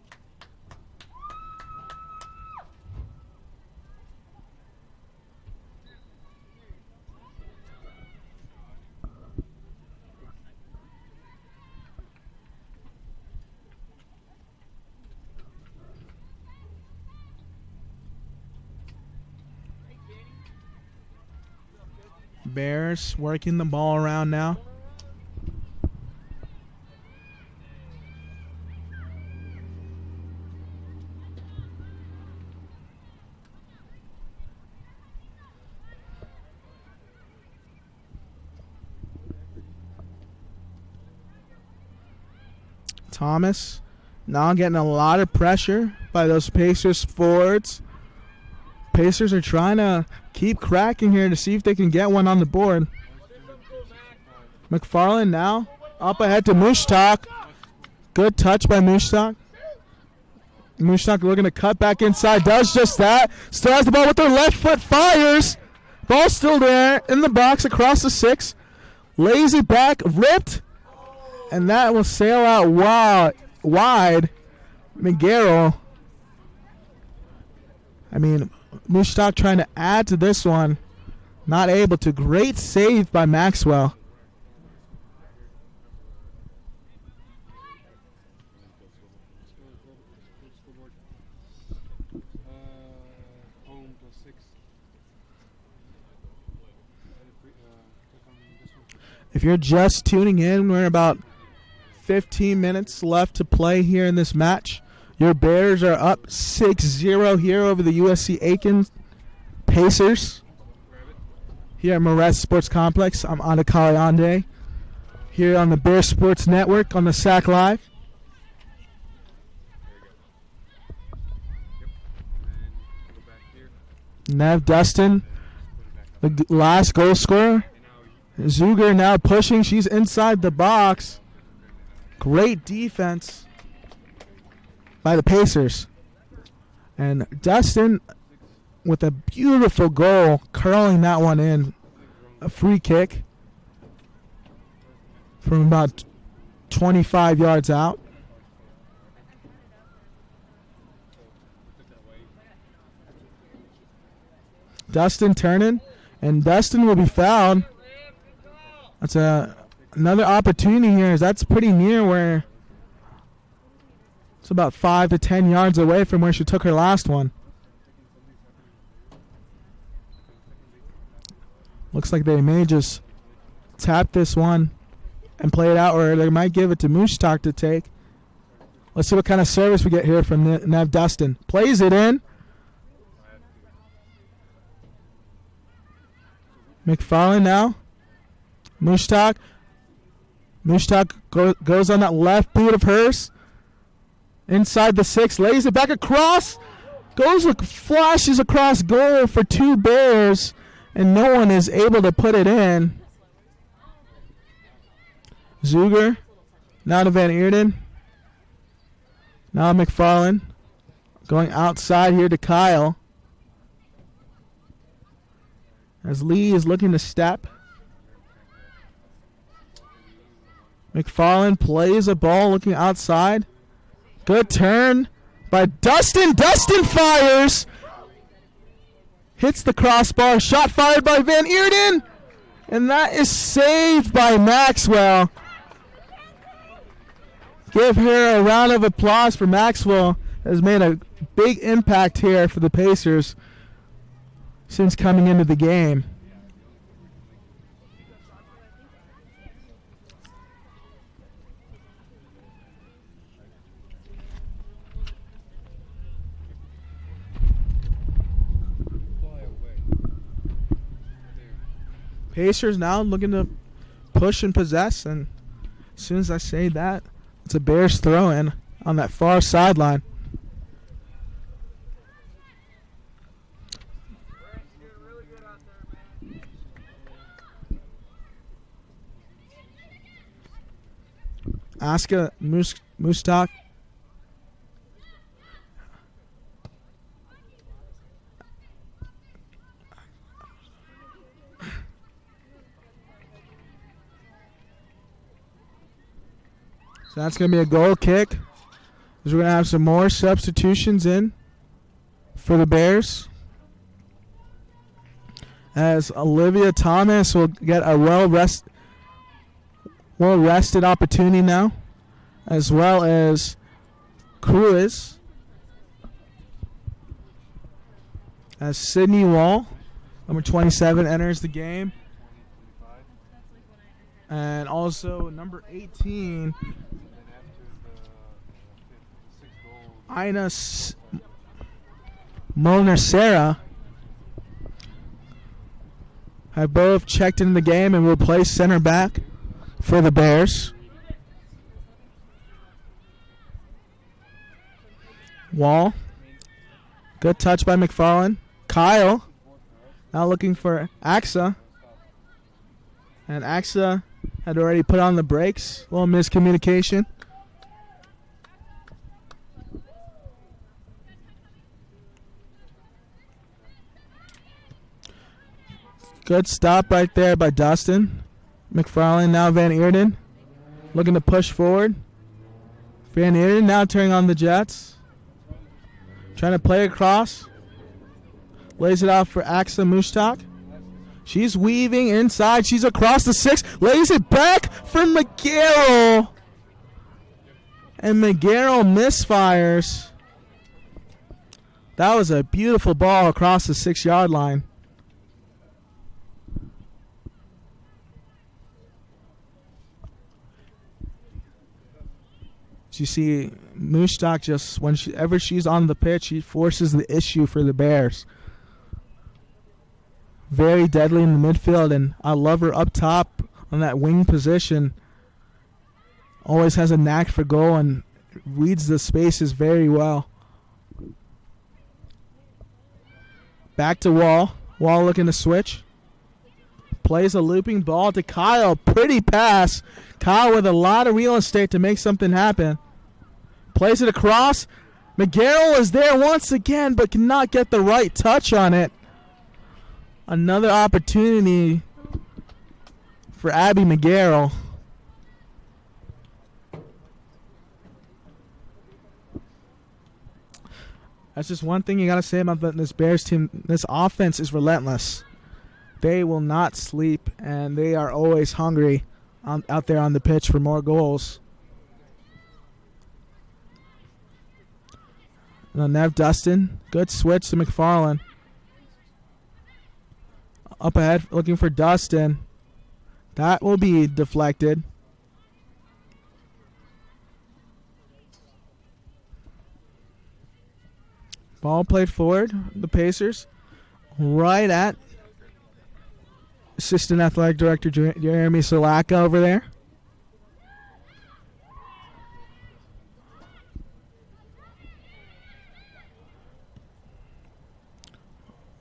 Bears working the ball around now. Thomas now getting a lot of pressure by those Pacers forwards. Pacers are trying to keep cracking here to see if they can get one on the board. McFarland now up ahead to Mushtak. Good touch by Mushtak. Mushtak looking to cut back inside. Does just that. Still has the ball with their left foot. Fires. Ball still there in the box across the 6. Lazy back, ripped. And that will sail out wide. McGarrell. I mean, Mushtak trying to add to this one. Not able to. Great save by Maxwell. If you're just tuning in, we're about 15 minutes left to play here in this match. Your Bears are up 6-0 here over the USC Aiken Pacers. Here at Moretz Sports Complex, I'm Ana Kaliande. Here on the Bear Sports Network on the SAC Live. Nev Dustin, the last goal scorer. Zuger now pushing. She's inside the box. Great defense by the Pacers. And Dustin with a beautiful goal, curling that one in. A free kick from about 25 yards out. Dustin turning, and Dustin will be fouled. That's another opportunity here. That's pretty near where it's about 5 to 10 yards away from where she took her last one. Looks like they may just tap this one and play it out, or they might give it to Mushtak to take. Let's see what kind of service we get here from Nev Dustin. Plays it in. McFarlane now. Mushtak. Mushtak goes on that left boot of hers. Inside the 6. Lays it back across. Flashes across goal for 2 Bears. And no one is able to put it in. Zuger. Now to Van Eerden. Now McFarlane. Going outside here to Kyle. As Lee is looking to step. McFarlane plays a ball looking outside. Good turn by Dustin. Dustin fires. Hits the crossbar. Shot fired by Van Eerden. And that is saved by Maxwell. Give her a round of applause for Maxwell. Has made a big impact here for the Pacers since coming into the game. Pacers now looking to push and possess, and as soon as I say that, it's a Bears throw-in on that far sideline. Aska Mustak. So that's going to be a goal kick. We're going to have some more substitutions in for the Bears. As Olivia Thomas will get a well-rested opportunity now, as well as Cruz. As Sydney Wall, number 27, enters the game. And also number 18, Ina Molnar-Serra, have both checked into the game and will play center back for the Bears. Wall. Good touch by McFarlane. Kyle now looking for Axa. And Axa had already put on the brakes. A little miscommunication. Good stop right there by Dustin. McFarland, now Van Eerden. Looking to push forward. Van Eerden now turning on the Jets. Trying to play across. Lays it out for Axa Mustak. She's weaving inside. She's across the 6. Lays it back for McGarrell. And McGarrell misfires. That was a beautiful ball across the 6-yard line. You see Mustak just, whenever she's on the pitch, she forces the issue for the Bears. Very deadly in the midfield, and I love her up top on that wing position. Always has a knack for goal and reads the spaces very well. Back to Wall. Wall looking to switch. Plays a looping ball to Kyle. Pretty pass. Kyle with a lot of real estate to make something happen. Plays it across. McGarrell is there once again, but cannot get the right touch on it. Another opportunity for Abby McGarrell. That's just one thing you got to say about this Bears team. This offense is relentless. They will not sleep, and they are always hungry out there on the pitch for more goals. Now Nev Dustin, good switch to McFarland. Up ahead, looking for Dustin. That will be deflected. Ball played forward, the Pacers. Right at Assistant Athletic Director Jeremy Salaka over there.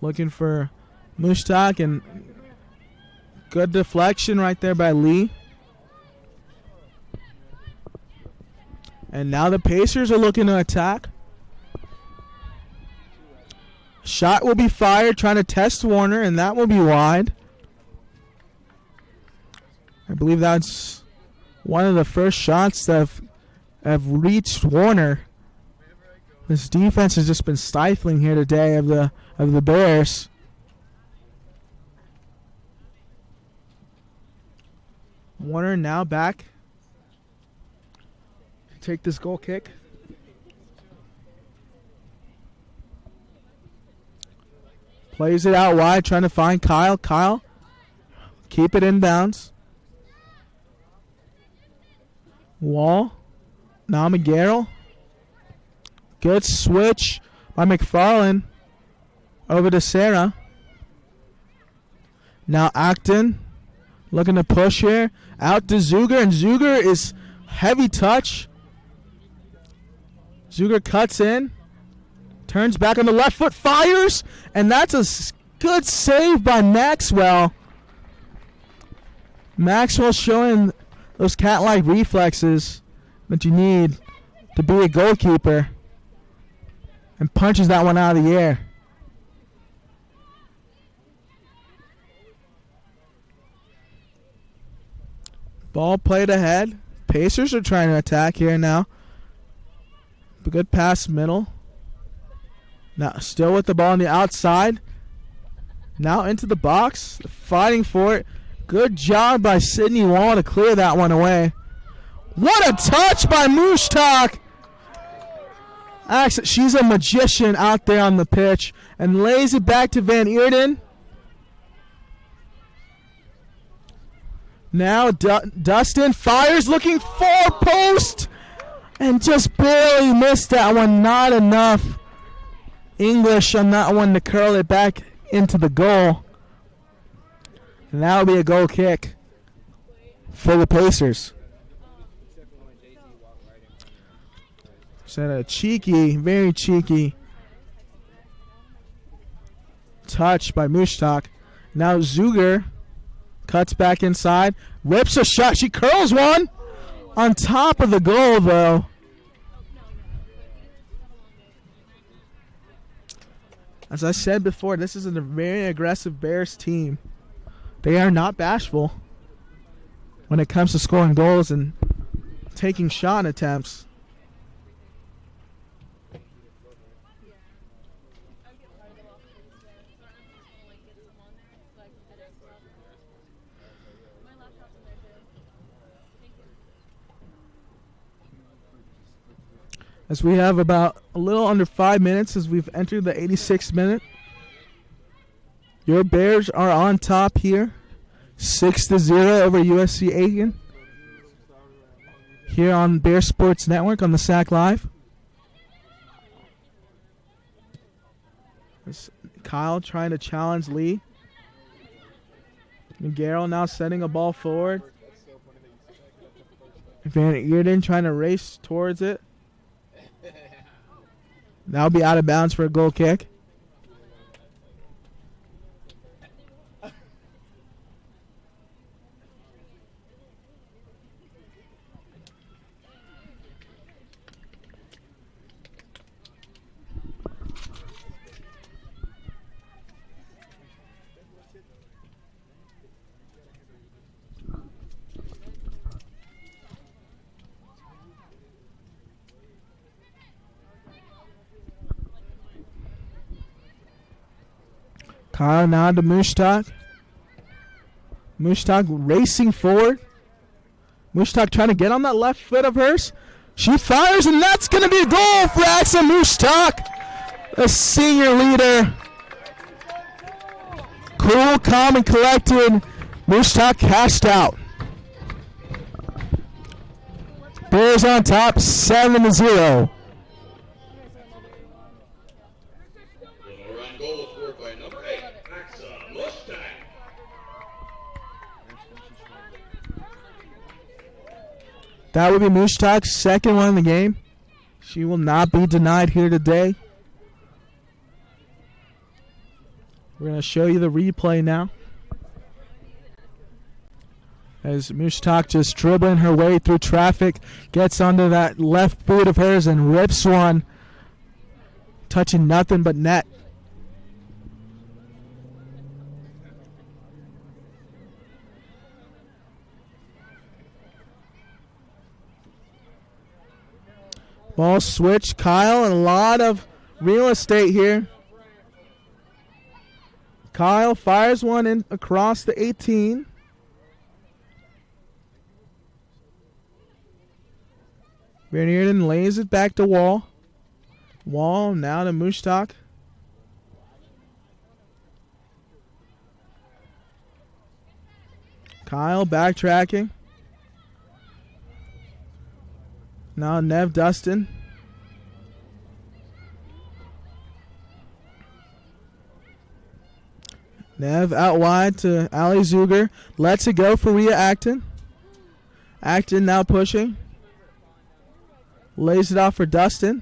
Looking for Mustak, and good deflection right there by Lee. And now the Pacers are looking to attack. Shot will be fired, trying to test Warner, and that will be wide. I believe that's one of the first shots that have reached Warner. This defense has just been stifling here today of the Bears. Warner now back. Take this goal kick. Plays it out wide, trying to find Kyle. Kyle, keep it in bounds. Wall. Now McGarrell. Good switch by McFarland. Over to Sarah. Now Acton. Looking to push here. Out to Zuger, and Zuger is heavy touch. Zuger cuts in. Turns back on the left foot, fires, and that's a good save by Maxwell. Maxwell showing those cat-like reflexes that you need to be a goalkeeper, and punches that one out of the air. Ball played ahead. Pacers are trying to attack here now. A good pass middle. Now still with the ball on the outside. Now into the box. Fighting for it. Good job by Sydney Wall to clear that one away. What a touch by Mustak. Actually, she's a magician out there on the pitch. And lays it back to Van Eerden. Now Dustin fires, looking for post. And just barely missed that one. Not enough English on that one to curl it back into the goal. And that will be a goal kick for the Pacers. So a cheeky, very cheeky touch by Mustak. Now Zuger cuts back inside, rips a shot. She curls one on top of the goal, though. As I said before, this is a very aggressive Bears team. They are not bashful when it comes to scoring goals and taking shot attempts. As we have about a little under 5 minutes as we've entered the 86th minute. Your Bears are on top here. 6-0 over USC Aiken. Here on Bear Sports Network on the SAC Live. Kyle trying to challenge Lee. Miguel now sending a ball forward. Van Eerden trying to race towards it. That'll be out of bounds for a goal kick. Kyle now to Mushtak. Mushtak racing forward. Mushtak trying to get on that left foot of hers. She fires, and that's going to be a goal for Axel Mushtak, the senior leader. Cool, calm, and collected. Mushtak cashed out. Bears on top, 7-0. Lenoir-Rhyne goal scored by number 8, Axel Mushtak. That would be Mushtak's second one in the game. She will not be denied here today. We're going to show you the replay now. As Mushtak just dribbling her way through traffic, gets onto that left boot of hers and rips one, touching nothing but net. Ball switch, Kyle, and a lot of real estate here. Kyle fires one in across the 18. Van Eerden lays it back to Wall. Wall now to Mushtak. Kyle backtracking. Now Nev Dustin. Nev out wide to Ali Zuger. Lets it go for Rhea Acton. Acton now pushing. Lays it off for Dustin.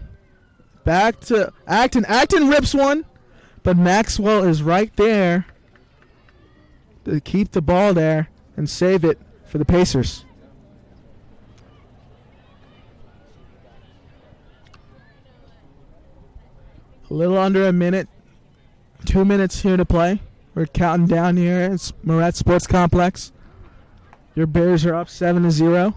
Back to Acton. Acton rips one. But Maxwell is right there to keep the ball there and save it for the Pacers. A little under a minute. 2 minutes here to play. We're counting down here at Moret Sports Complex. Your Bears are up 7-0.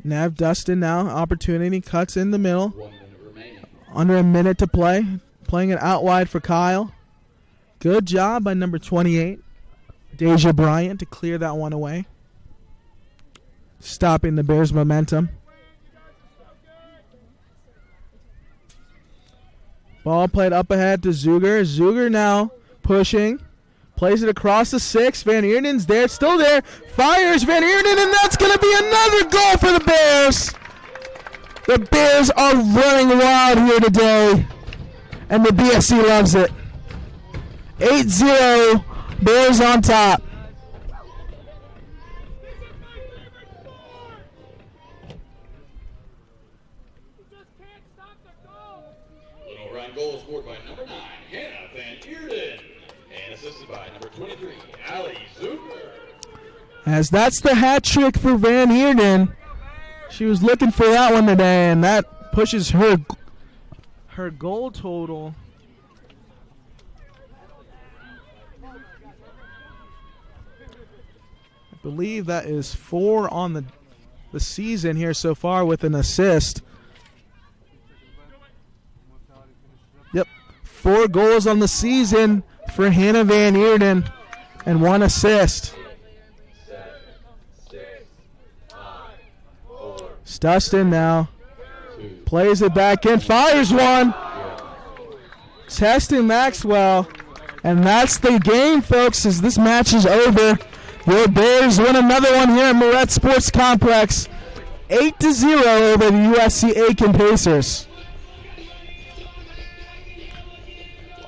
Nav Dustin now, opportunity, cuts in the middle. 1 minute remaining. Under a minute to play. Playing it out wide for Kyle. Good job by number 28, Deja Bryant, to clear that one away. Stopping the Bears' momentum. Ball played up ahead to Zuger. Zuger now pushing. Plays it across the 6. Van Eerden's there. Still there. Fires Van Eerden, and that's going to be another goal for the Bears. The Bears are running wild here today, and the BSC loves it. 8-0, Bears on top. Lenoir-Rhyne goal scored by number 9, Hannah Van Eerden, and assisted by number 23, Ali Zuber. As that's the hat trick for Van Eerden. She was looking for that one today, and that pushes her goal total. I believe that is 4 on the season here so far with an assist. Yep, 4 goals on the season for Hannah Van Eerden and 1 assist. Stustin now plays it back in, fires one. Testing Maxwell, and that's the game, folks, as this match is over. Your Bears win another one here at Moret Sports Complex, 8-0 over the USC Aiken Pacers.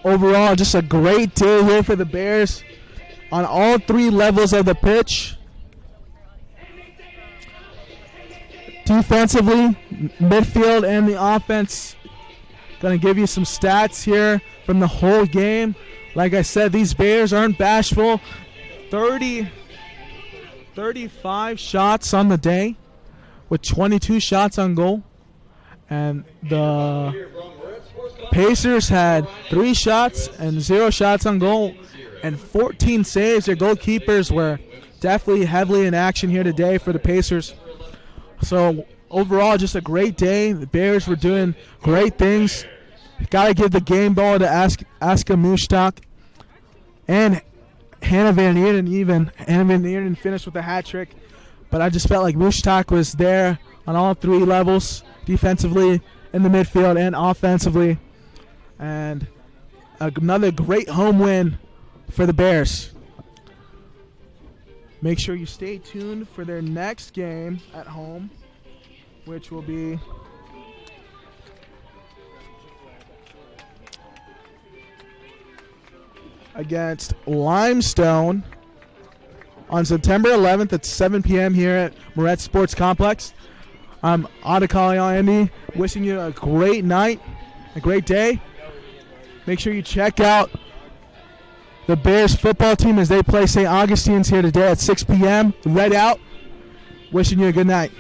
Overall, just a great day here for the Bears on all 3 levels of the pitch. Defensively, midfield, and the offense. Going to give you some stats here from the whole game. Like I said, these Bears aren't bashful. 35 shots on the day with 22 shots on goal. And the Pacers had 3 shots and 0 shots on goal and 14 saves. Their goalkeepers were definitely heavily in action here today for the Pacers. So overall, just a great day. The Bears were doing great things. Got to give the game ball to Aska Mushtak and Hannah Van Eerden even. Hannah Van Eerden finished with a hat trick, but I just felt like Mushtak was there on all 3 levels, defensively, in the midfield, and offensively. And another great home win for the Bears. Make sure you stay tuned for their next game at home, which will be against Limestone on September 11th at 7 p.m. here at Moret Sports Complex. I'm Adekali Andy, wishing you a great night, a great day. Make sure you check out the Bears football team as they play St. Augustine's here today at 6 p.m. Red out. Wishing you a good night.